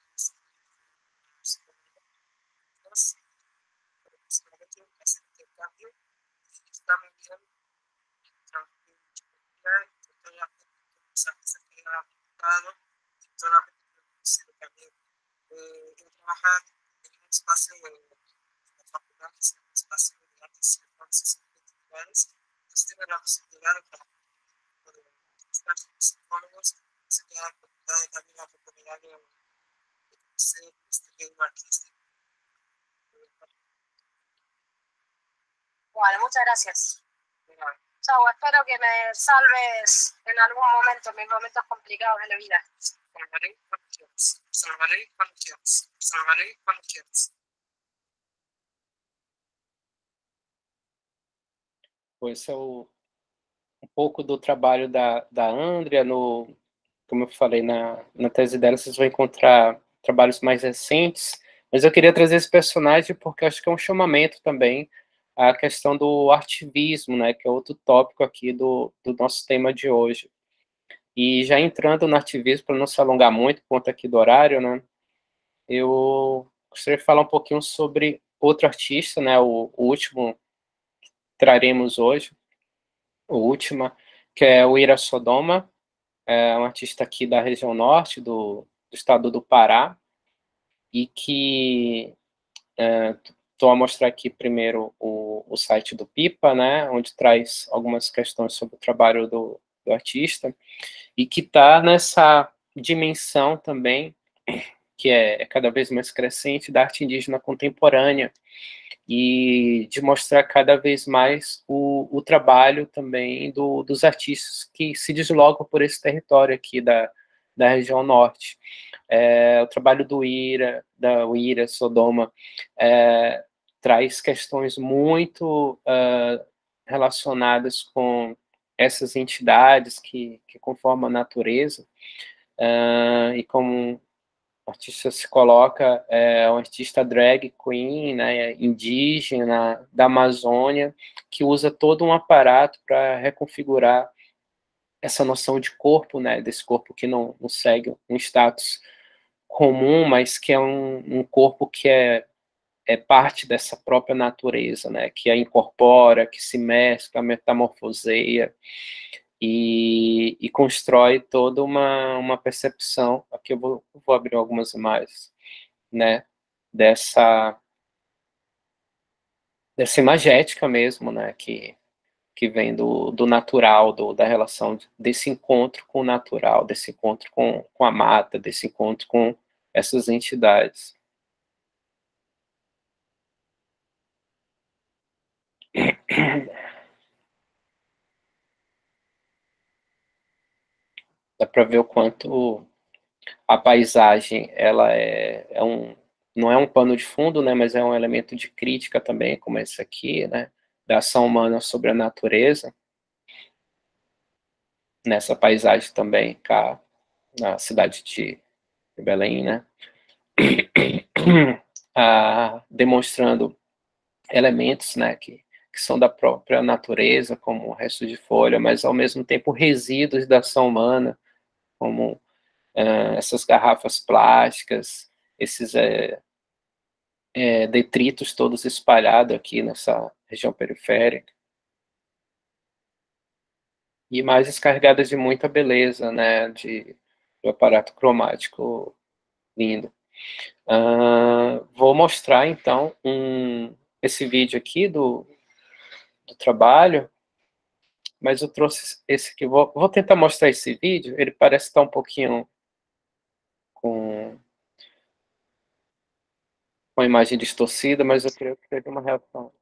pero principalmente un hacer intercambio y está muy bien trabajar y toda la gente que se queda apuntado y toda la gente que conocido también trabajar en un espacio de facultad, que es un espacio de artes y entonces actividades, entonces tiene la posibilidad de trabajar con los psicólogos, se queda también la oportunidad de conocer este medio artístico. Bueno, muchas gracias. Chao, espero que me salves en algún momento, en mis momentos complicados de la vida. Salvaré cuando quieras, salvaré cuando quieras, salvaré cuando quieras. Esse é um pouco do trabalho da Andrea, como eu falei, na tese dela, vocês vão encontrar trabalhos mais recentes, mas eu queria trazer esse personagem porque acho que é um chamamento também à questão do ativismo, né, que é outro tópico aqui do nosso tema de hoje. E já entrando no ativismo, para não se alongar muito, por conta aqui do horário, né, eu gostaria de falar um pouquinho sobre outro artista, né, o último que traremos hoje, o último, que é o Ira Sodoma, é um artista aqui da região norte do estado do Pará, e que estou a mostrar aqui primeiro o site do Pipa, né, onde traz algumas questões sobre o trabalho do artista, e que está nessa dimensão também, que é cada vez mais crescente, da arte indígena contemporânea, e de mostrar cada vez mais o trabalho também dos artistas que se deslocam por esse território aqui da região norte. O trabalho do Ira Sodoma, traz questões muito relacionadas com essas entidades que conformam a natureza, e como o artista se coloca, um artista drag queen, né, indígena, da Amazônia, que usa todo um aparato para reconfigurar essa noção de corpo, né, desse corpo que não segue um status comum, mas que é um corpo que é parte dessa própria natureza, né, que a incorpora, que se mescla, metamorfoseia, e constrói toda uma percepção. Aqui eu vou abrir algumas imagens, né, dessa imagética mesmo, né, que vem do natural, da relação desse encontro com o natural, desse encontro com a mata, desse encontro com essas entidades. Dá para ver o quanto a paisagem ela não é um pano de fundo, né, mas é um elemento de crítica também, como esse aqui, né, da ação humana sobre a natureza, nessa paisagem também, cá na cidade de Belém, né? Demonstrando elementos, né, que são da própria natureza, como o resto de folha, mas ao mesmo tempo resíduos da ação humana, como essas garrafas plásticas, esses detritos todos espalhados aqui nessa região periférica. E imagens carregadas de muita beleza, né, de aparato cromático lindo. Vou mostrar, então, esse vídeo aqui do trabalho, mas eu trouxe esse aqui. Vou tentar mostrar esse vídeo. Ele parece estar um pouquinho com a imagem distorcida, mas eu creio que teve uma reação.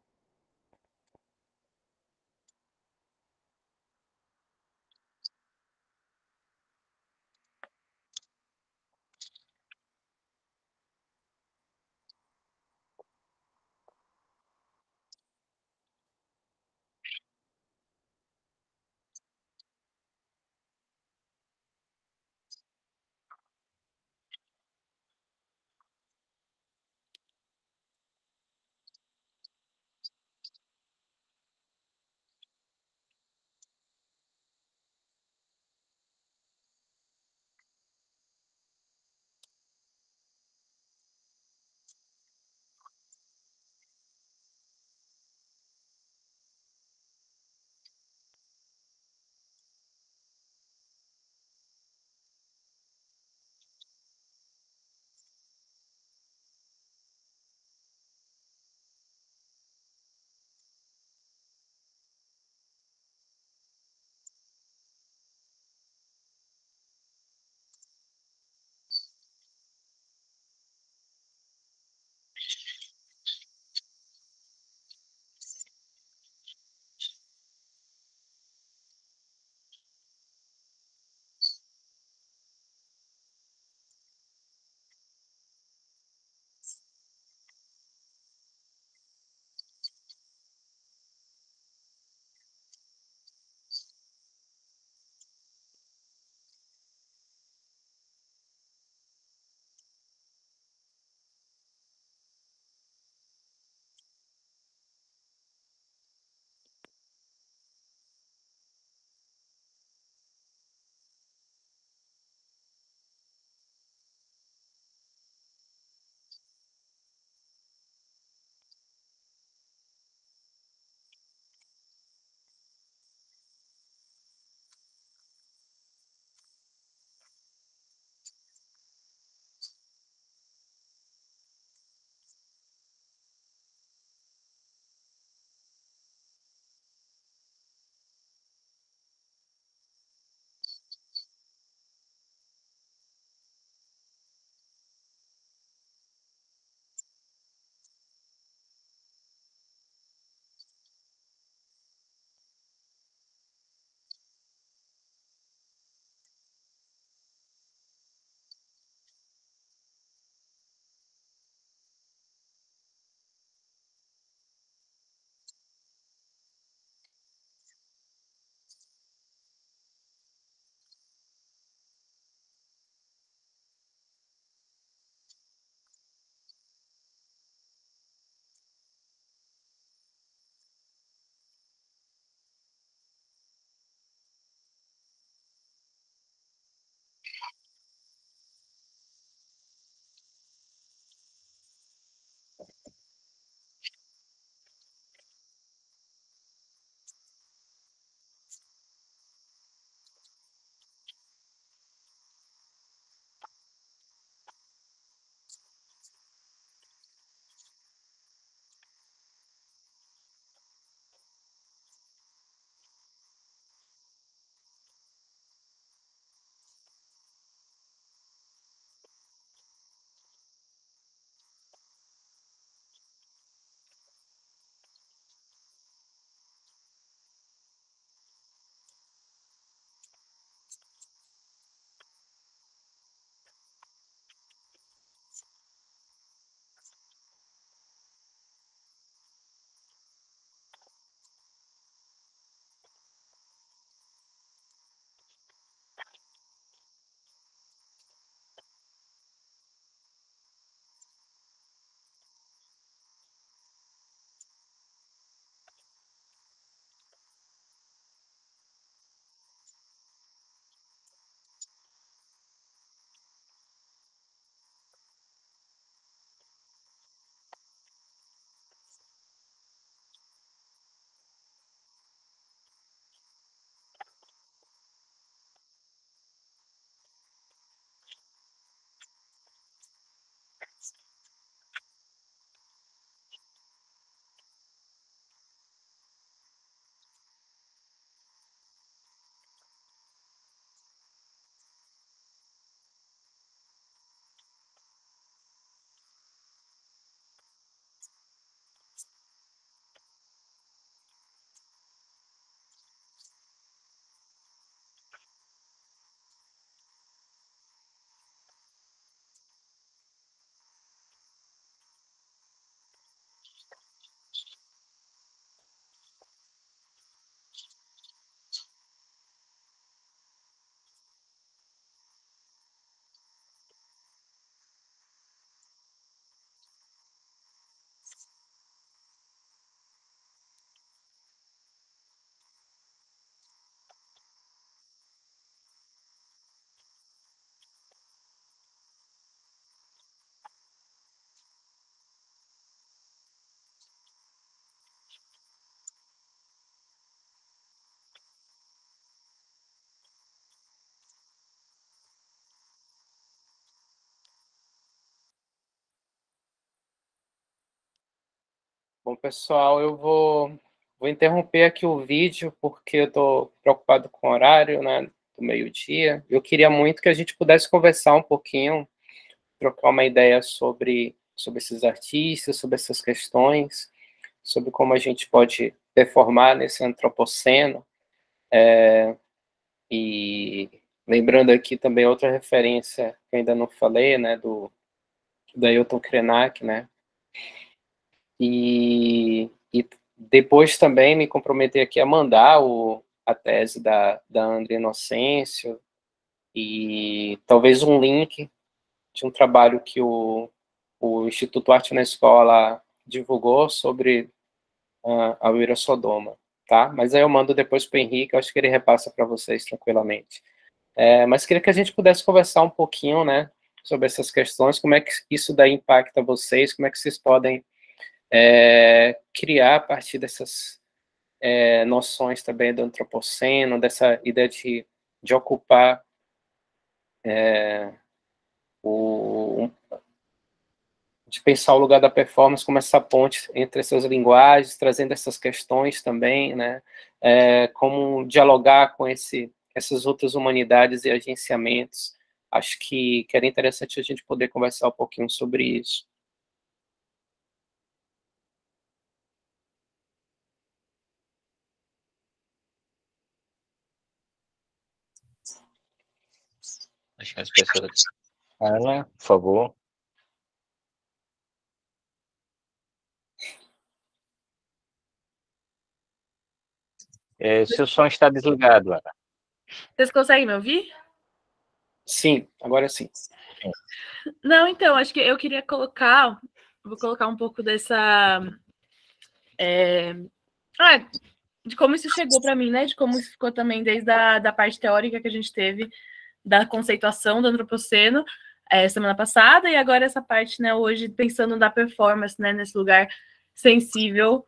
Bom, pessoal, eu vou interromper aqui o vídeo, porque eu estou preocupado com o horário, né, do meio-dia. Eu queria muito que a gente pudesse conversar um pouquinho, trocar uma ideia sobre esses artistas, sobre essas questões, sobre como a gente pode performar nesse antropoceno. E lembrando aqui também outra referência que ainda não falei, né, do Ailton Krenak, né, e depois também me comprometer aqui a mandar a tese da Andrea Inocêncio e talvez um link de um trabalho que o Instituto Arte na Escola divulgou sobre a Uira Sodoma, tá? Mas aí eu mando depois para o Henrique, eu acho que ele repassa para vocês tranquilamente. Mas queria que a gente pudesse conversar um pouquinho, né, sobre essas questões, como é que isso daí impacta vocês, como é que vocês podem criar a partir dessas noções também do antropoceno, dessa ideia de ocupar de pensar o lugar da performance como essa ponte entre essas linguagens, trazendo essas questões também, né? Como dialogar com essas outras humanidades e agenciamentos. Acho que era interessante a gente poder conversar um pouquinho sobre isso. Acho que as pessoas... Ana, por favor. Seu som está desligado, Ana. Vocês conseguem me ouvir? Sim, agora sim. Não, então, acho que eu queria vou colocar um pouco dessa... de como isso chegou para mim, né? De como isso ficou também desde da parte teórica que a gente teve da conceituação do antropoceno semana passada, e agora essa parte, né, hoje, pensando na performance, né, nesse lugar sensível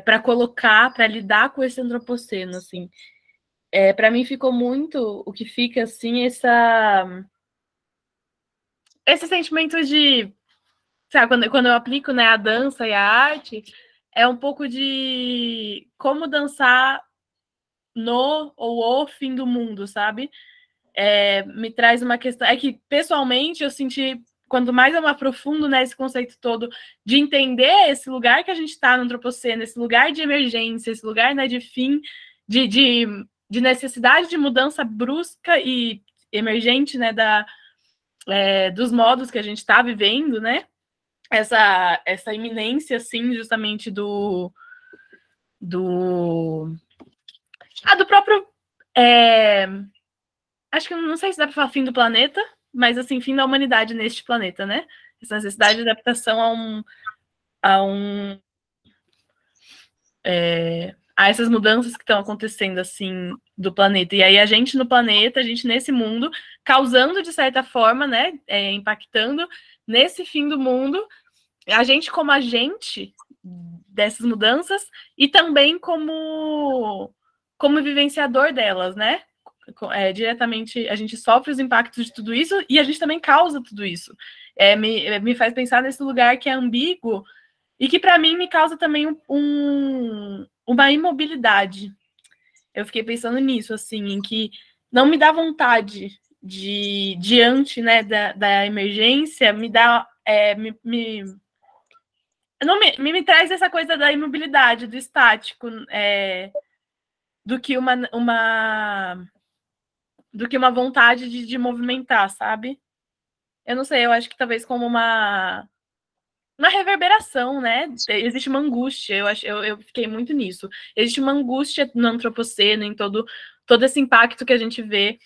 para colocar, para lidar com esse antropoceno, assim. Para mim ficou muito, o que fica, assim, esse sentimento de, sabe, quando eu aplico, né, a dança e a arte, é um pouco de como dançar no ou o fim do mundo, sabe? Me traz uma questão... É que, pessoalmente, eu senti, quanto mais eu me aprofundo nesse conceito todo de entender esse lugar que a gente está no antropoceno, esse lugar de emergência, esse lugar, né, de fim, de necessidade de mudança brusca e emergente, né, dos modos que a gente está vivendo, né? Essa iminência, assim, justamente do próprio... acho que não sei se dá para falar fim do planeta, mas assim, fim da humanidade neste planeta, né? Essa necessidade de adaptação a essas mudanças que estão acontecendo, assim, do planeta. E aí a gente no planeta, a gente nesse mundo, causando, de certa forma, né, impactando nesse fim do mundo, a gente como agente dessas mudanças e também como vivenciador delas, né? Diretamente, a gente sofre os impactos de tudo isso e a gente também causa tudo isso. Me faz pensar nesse lugar que é ambíguo e que, para mim, me causa também uma imobilidade. Eu fiquei pensando nisso, assim, em que não me dá vontade diante, né, da emergência, me dá... não me traz essa coisa da imobilidade, do estático, do que uma vontade de movimentar, sabe? Eu não sei, eu acho que talvez como uma reverberação, né? Existe uma angústia, eu fiquei muito nisso. Existe uma angústia no antropoceno, em todo esse impacto que a gente vê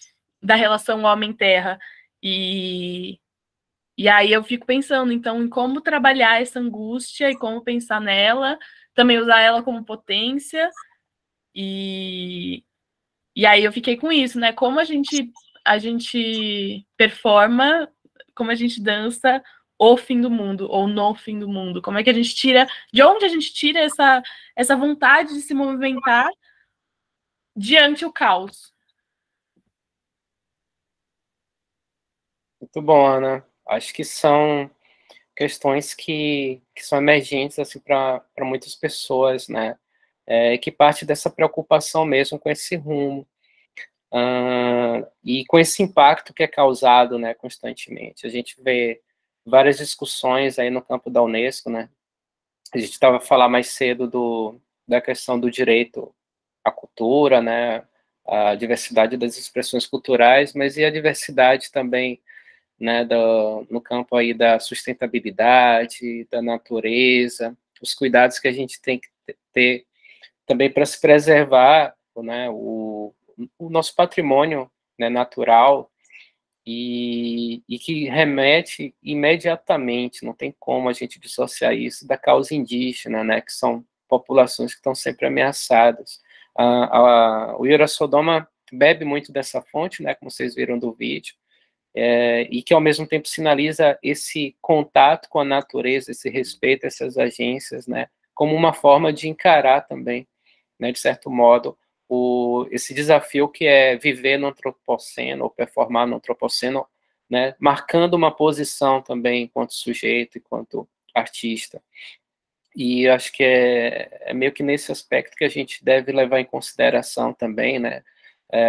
da relação homem-terra. E aí eu fico pensando, então, em como trabalhar essa angústia e como pensar nela, também usar ela como potência. E aí eu fiquei com isso, né? Como a gente performa, como a gente dança o fim do mundo, ou no fim do mundo. Como é que a gente tira... De onde a gente tira essa vontade de se movimentar diante o caos? Muito bom, Ana. Acho que questões que são emergentes assim, para muitas pessoas, né? Que parte dessa preocupação mesmo com esse rumo. E com esse impacto que é causado, né, constantemente. A gente vê várias discussões aí no campo da Unesco, né? A gente estava a falar mais cedo da questão do direito à cultura, né? A diversidade das expressões culturais, mas e a diversidade também, né, no campo aí da sustentabilidade, da natureza, os cuidados que a gente tem que ter também para se preservar, né, o nosso patrimônio, né, natural, e que remete imediatamente, não tem como a gente dissociar isso da causa indígena, né, que são populações que estão sempre ameaçadas. O Ira Sodoma bebe muito dessa fonte, né, como vocês viram do vídeo, e que ao mesmo tempo sinaliza esse contato com a natureza, esse respeito a essas agências, né, como uma forma de encarar também, né, de certo modo, esse desafio que é viver no antropoceno, ou performar no antropoceno, né, marcando uma posição também enquanto sujeito, enquanto artista. E acho que é meio que nesse aspecto que a gente deve levar em consideração também, né,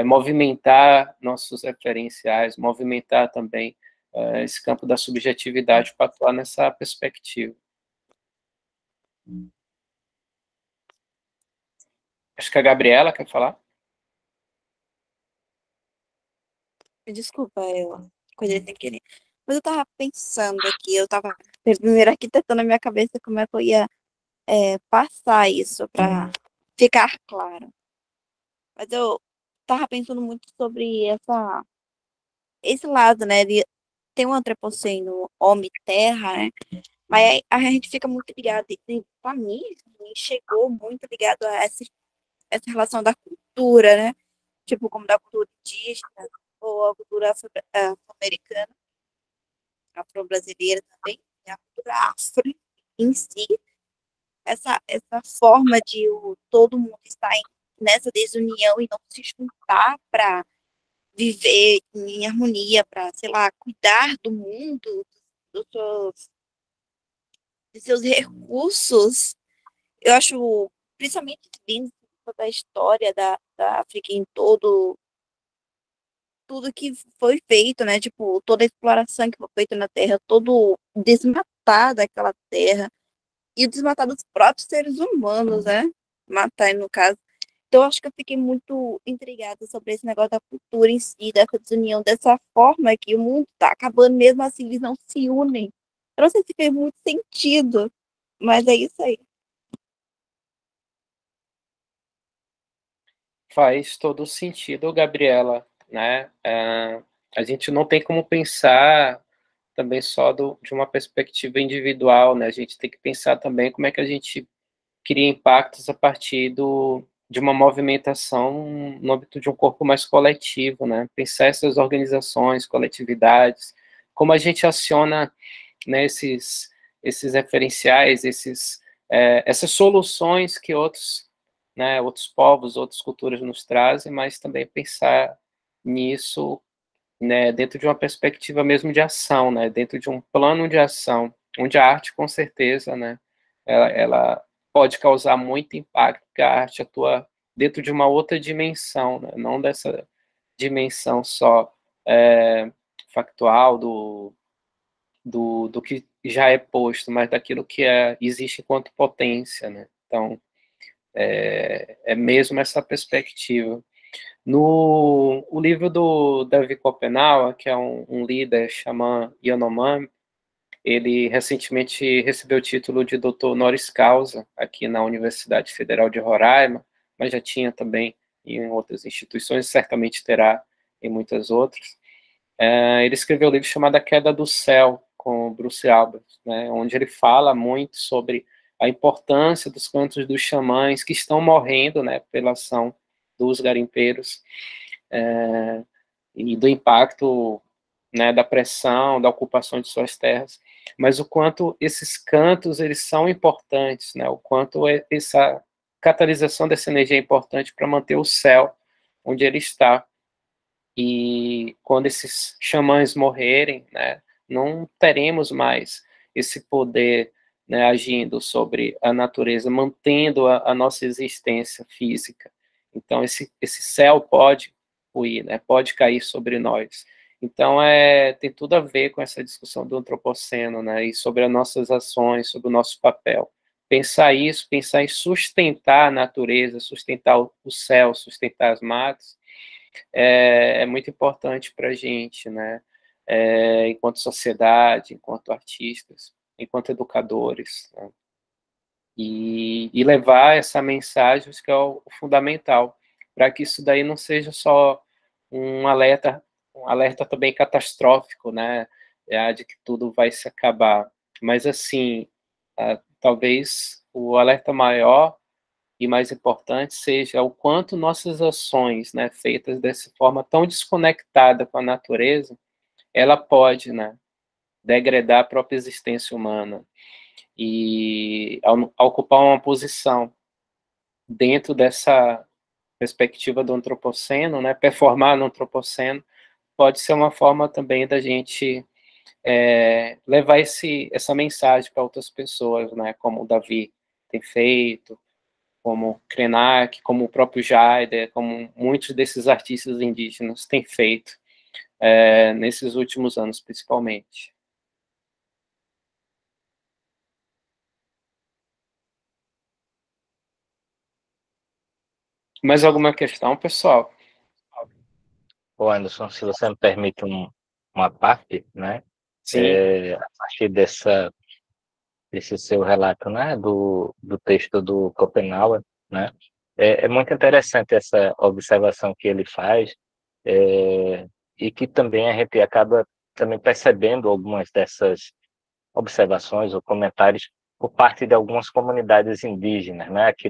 movimentar nossos referenciais, movimentar também esse campo da subjetividade para atuar nessa perspectiva. Acho que a Gabriela quer falar. Desculpa, eu coisa sem querer. Mas eu tava pensando aqui, eu tava primeiro arquitetando na minha cabeça como é que eu ia passar isso para ficar claro. Mas eu tava pensando muito sobre esse lado, né? Tem um antropoceno homem-terra, né? Mas aí a gente fica muito ligado, e para mim, chegou muito ligado a essa relação da cultura, né? Tipo, como da cultura indígena, ou a cultura afro-americana, afro-brasileira também, né? A cultura afro em si, essa forma de todo mundo estar nessa desunião e não se juntar para viver em harmonia, para, sei lá, cuidar do mundo, dos seus recursos. Eu acho, principalmente vindo da história da África em tudo que foi feito, né? Tipo, toda a exploração que foi feita na Terra, todo desmatar daquela terra e o desmatar dos próprios seres humanos, né? Matar, no caso. Então, acho que eu fiquei muito intrigada sobre esse negócio da cultura em si, dessa desunião, dessa forma que o mundo está acabando, mesmo assim, eles não se unem. Eu não sei se fez muito sentido, mas é isso aí. Faz todo sentido, Gabriela, né? A gente não tem como pensar também só de uma perspectiva individual, né? A gente tem que pensar também como é que a gente cria impactos a partir de uma movimentação no âmbito de um corpo mais coletivo, né? Pensar essas organizações, coletividades, como a gente aciona, né, esses referenciais, essas soluções que outros povos, outras culturas nos trazem, mas também pensar nisso, né, dentro de uma perspectiva mesmo de ação, né, dentro de um plano de ação, onde a arte, com certeza, né, ela pode causar muito impacto, porque a arte atua dentro de uma outra dimensão, né, não dessa dimensão só factual do que já é posto, mas daquilo que existe enquanto potência, né, então é mesmo essa perspectiva. O livro do Davi Copenau, que é um líder xamã Yanomami, ele recentemente recebeu o título de doutor honoris causa aqui na Universidade Federal de Roraima, mas já tinha também em outras instituições, certamente terá em muitas outras. Ele escreveu um livro chamado A Queda do Céu, com Bruce Albert, né, onde ele fala muito sobre a importância dos cantos dos xamãs que estão morrendo, né, pela ação dos garimpeiros, e do impacto, né, da pressão, da ocupação de suas terras, mas o quanto esses cantos eles são importantes, né, o quanto essa catalisação dessa energia é importante para manter o céu onde ele está. E quando esses xamãs morrerem, né, não teremos mais esse poder, né, agindo sobre a natureza, mantendo a nossa existência física. Então, esse céu pode ruir, né, pode cair sobre nós. Então, tem tudo a ver com essa discussão do antropoceno, né, e sobre as nossas ações, sobre o nosso papel. Pensar isso, pensar em sustentar a natureza, sustentar o céu, sustentar as matas, é muito importante para a gente, né, enquanto sociedade, enquanto artistas, enquanto educadores, né? E levar essa mensagem, que é o fundamental, para que isso daí não seja só um alerta também catastrófico, né, de que tudo vai se acabar, mas assim, talvez o alerta maior e mais importante seja o quanto nossas ações, né, feitas dessa forma tão desconectada com a natureza, ela pode, né, degradar a própria existência humana e ao ocupar uma posição dentro dessa perspectiva do antropoceno, né, performar no antropoceno, pode ser uma forma também da gente levar essa mensagem para outras pessoas, né, como o Davi tem feito, como Krenak, como o próprio Jaider, como muitos desses artistas indígenas têm feito nesses últimos anos, principalmente. Mais alguma questão, pessoal? Bom, Anderson, se você me permite uma parte, né? Sim. A partir desse seu relato, né, do texto do Schopenhauer, né? É muito interessante essa observação que ele faz, e que também a gente acaba também percebendo algumas dessas observações ou comentários por parte de algumas comunidades indígenas, né? Aqui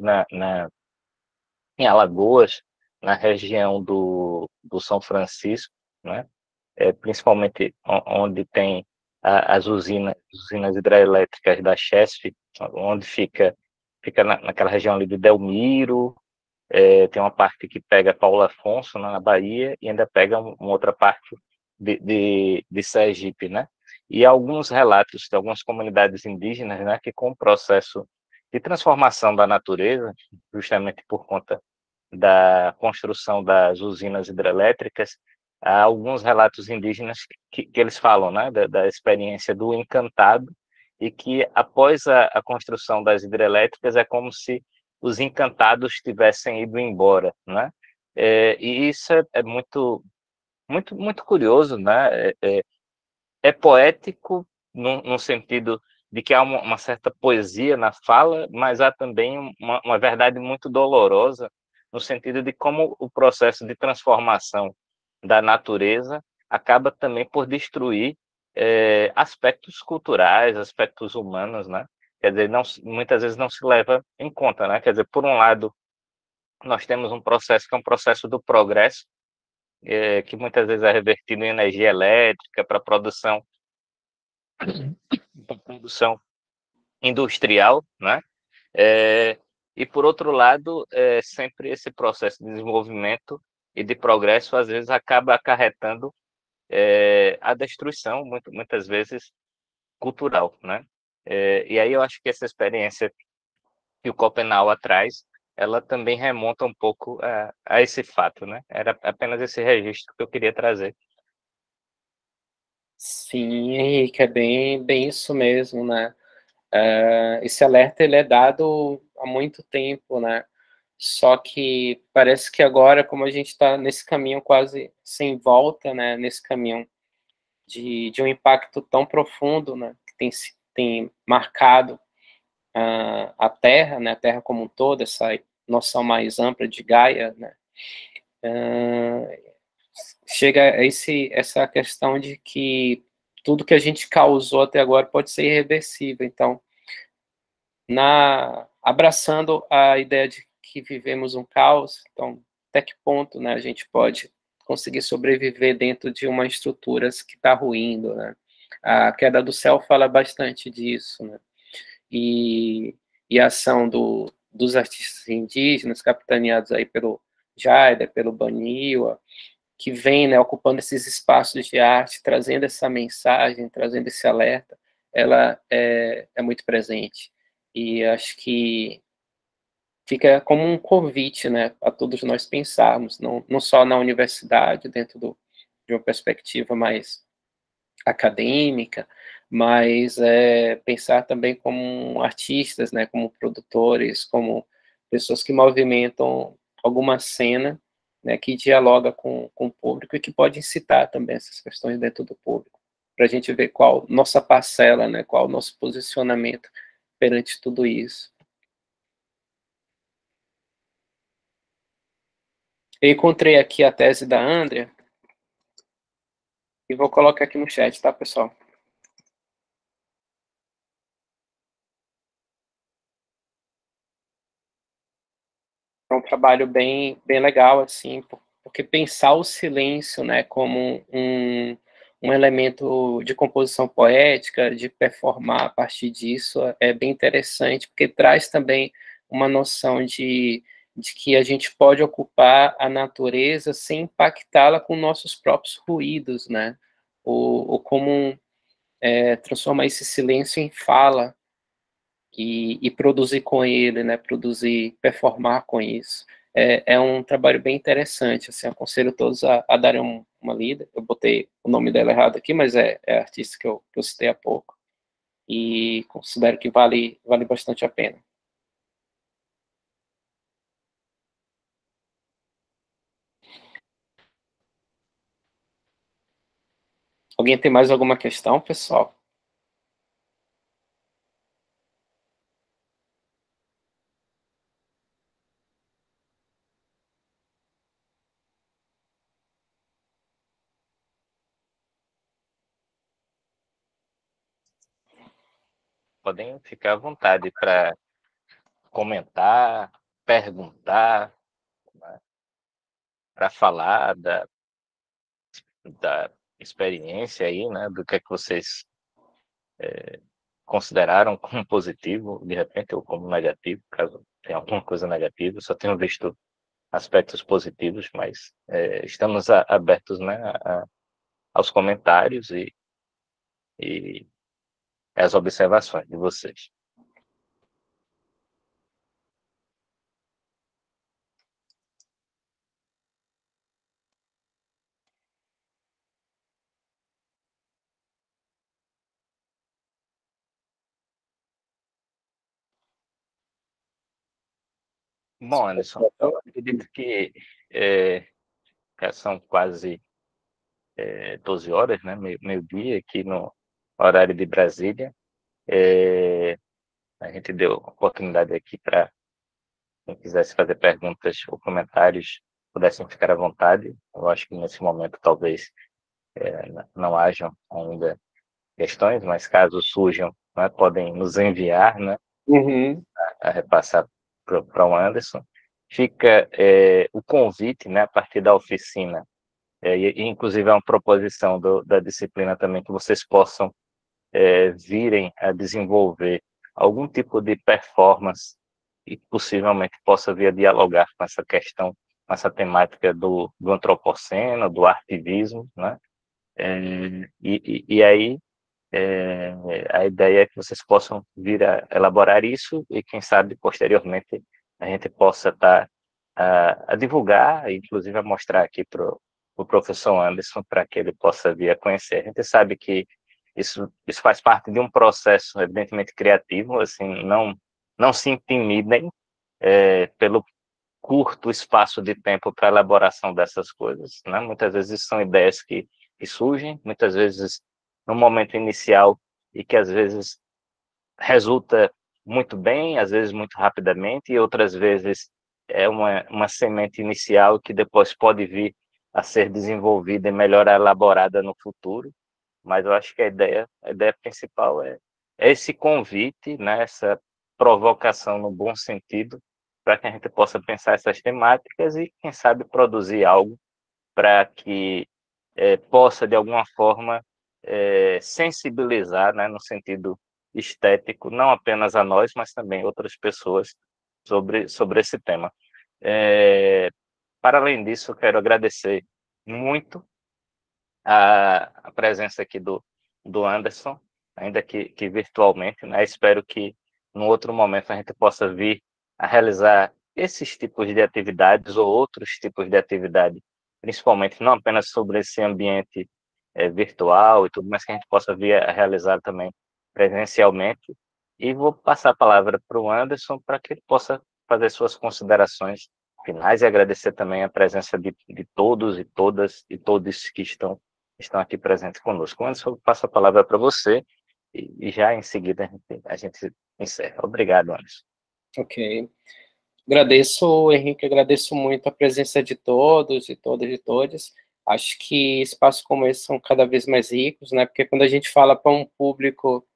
em Alagoas, na região do São Francisco, né? Principalmente onde tem as usinas hidrelétricas da Chesf, onde fica naquela região ali de Delmiro, tem uma parte que pega Paulo Afonso, na Bahia, e ainda pega uma outra parte de Sergipe, né? E alguns relatos de algumas comunidades indígenas, né, que com o processo de transformação da natureza, justamente por conta da construção das usinas hidrelétricas, há alguns relatos indígenas que eles falam, né, da experiência do encantado, e que após a construção das hidrelétricas é como se os encantados tivessem ido embora, né? E isso é muito, muito, muito curioso, né? É poético no sentido de que há uma certa poesia na fala, mas há também uma verdade muito dolorosa no sentido de como o processo de transformação da natureza acaba também por destruir aspectos culturais, aspectos humanos, né? Quer dizer, muitas vezes não se leva em conta, né? Quer dizer, por um lado, nós temos um processo que é um processo do progresso, que muitas vezes é revertido em energia elétrica para produção industrial, né? E por outro lado, sempre esse processo de desenvolvimento e de progresso às vezes acaba acarretando a destruição, muitas vezes cultural, né? E aí eu acho que essa experiência que o Schopenhauer traz, ela também remonta um pouco a esse fato, né? Era apenas esse registro que eu queria trazer. Sim, Henrique, é bem isso mesmo, né? Esse alerta ele é dado há muito tempo, né? Só que parece que agora, como a gente está nesse caminho quase sem volta, né? Nesse caminho de um impacto tão profundo, né? Que tem marcado a Terra, né? A Terra como um todo, essa noção mais ampla de Gaia, né? Chega a essa questão de que tudo que a gente causou até agora pode ser irreversível. Então, abraçando a ideia de que vivemos um caos, então, até que ponto, né, a gente pode conseguir sobreviver dentro de uma estrutura que está ruindo, né? A Queda do Céu fala bastante disso, né? E a ação dos artistas indígenas, capitaneados aí pelo Jaider, pelo Baniwa, que vem, né, ocupando esses espaços de arte, trazendo essa mensagem, trazendo esse alerta, ela é muito presente. E acho que fica como um convite, né, a todos nós pensarmos, não só na universidade, dentro de uma perspectiva mais acadêmica, mas pensar também como artistas, né, como produtores, como pessoas que movimentam alguma cena, né, que dialoga com o público e que pode incitar também essas questões dentro do público, para a gente ver qual nossa parcela, né, qual o nosso posicionamento perante tudo isso. Eu encontrei aqui a tese da Andrea e vou colocar aqui no chat, tá, pessoal? É um trabalho bem legal, assim, porque pensar o silêncio, né, como um elemento de composição poética, de performar a partir disso, é bem interessante, porque traz também uma noção de que a gente pode ocupar a natureza sem impactá-la com nossos próprios ruídos, né, ou como transformar esse silêncio em fala, e produzir com ele, né, produzir, performar com isso. É um trabalho bem interessante, assim, aconselho todos a darem uma lida. Eu botei o nome dela errado aqui, mas é a artista que eu citei há pouco, e considero que vale bastante a pena. Alguém tem mais alguma questão, pessoal? Podem ficar à vontade para comentar, perguntar, né, para falar da experiência aí, né, do que é que vocês consideraram como positivo, de repente, ou como negativo, caso tenha alguma coisa negativa. Só tenho visto aspectos positivos, mas estamos abertos, né, aos comentários e às observações de vocês. Bom, Anderson, eu acredito que já são quase 12 horas, né, meio-dia, aqui no horário de Brasília. A gente deu oportunidade aqui para quem quisesse fazer perguntas ou comentários, pudessem ficar à vontade. Eu acho que nesse momento talvez não hajam ainda questões, mas caso surjam, né, podem nos enviar, né, a repassar para o Anderson. Fica o convite, né, a partir da oficina, e inclusive é uma proposição da disciplina também, que vocês possam virem a desenvolver algum tipo de performance e possivelmente possa vir a dialogar com essa questão, com essa temática do antropoceno, do artivismo, né? E aí a ideia é que vocês possam vir a elaborar isso e quem sabe posteriormente a gente possa estar a divulgar, inclusive a mostrar aqui para o professor Anderson, para que ele possa vir a conhecer. A gente sabe que isso faz parte de um processo evidentemente criativo, assim, não se intimidem pelo curto espaço de tempo para a elaboração dessas coisas, né? Muitas vezes são ideias que surgem, muitas vezes no momento inicial e que às vezes resulta muito bem, às vezes muito rapidamente, e outras vezes é uma semente inicial que depois pode vir a ser desenvolvida e melhor elaborada no futuro. Mas eu acho que a ideia principal é esse convite, né, essa provocação no bom sentido, para que a gente possa pensar essas temáticas e, quem sabe, produzir algo para que possa, de alguma forma, sensibilizar, né, no sentido estético, não apenas a nós, mas também outras pessoas sobre esse tema. Para além disso, eu quero agradecer muito a presença aqui do Anderson. ainda que virtualmente, né? Espero que, num outro momento, a gente possa vir a realizar esses tipos de atividades ou outros tipos de atividade, principalmente não apenas sobre esse ambiente virtual e tudo, mas que a gente possa vir a realizar também presencialmente. E vou passar a palavra para o Anderson para que ele possa fazer suas considerações finais e agradecer também a presença de todos e todas e todos que estão aqui presentes conosco. Anderson, passo a palavra para você e já em seguida a gente encerra. Obrigado, Anderson. Ok. Agradeço, Henrique, agradeço muito a presença de todos e todas e todos. Acho que espaços como esse são cada vez mais ricos, né? Porque quando a gente fala para um público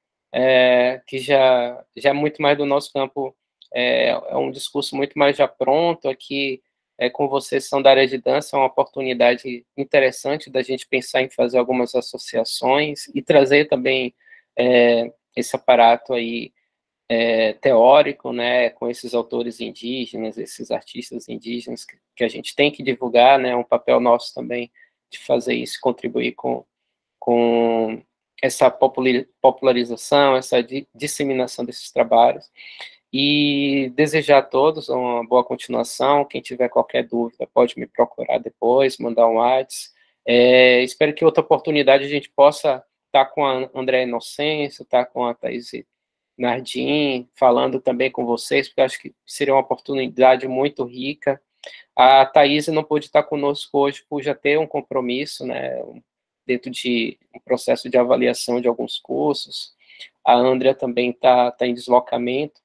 que já é muito mais do nosso campo, é um discurso muito mais já pronto. Aqui, com vocês são da área de dança, é uma oportunidade interessante da gente pensar em fazer algumas associações e trazer também esse aparato aí teórico, né, com esses autores indígenas, esses artistas indígenas que a gente tem que divulgar, né, é um papel nosso também de fazer isso, contribuir com essa popularização, essa disseminação desses trabalhos, e desejar a todos uma boa continuação. Quem tiver qualquer dúvida pode me procurar depois, mandar um WhatsApp. Espero que outra oportunidade a gente possa estar com a Andréa Inocêncio, estar com a Thaís Nardim, falando também com vocês, porque acho que seria uma oportunidade muito rica. A Thaís não pôde estar conosco hoje por já ter um compromisso, né, dentro de um processo de avaliação de alguns cursos. A Andrea também está em deslocamento,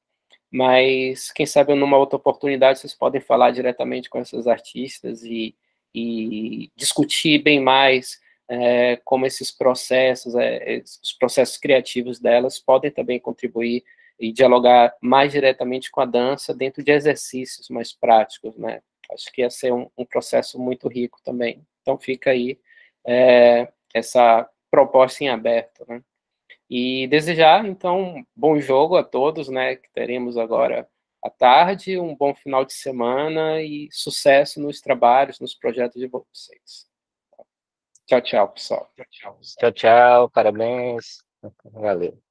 mas quem sabe numa outra oportunidade vocês podem falar diretamente com essas artistas e discutir bem mais como esses processos, os processos criativos delas podem também contribuir e dialogar mais diretamente com a dança dentro de exercícios mais práticos, né? Acho que ia ser um processo muito rico também. Então fica aí essa proposta em aberto, né? E desejar, então, bom jogo a todos, né, que teremos agora à tarde, um bom final de semana e sucesso nos trabalhos, nos projetos de vocês. Tchau, tchau, pessoal. Tchau, tchau, parabéns. Valeu.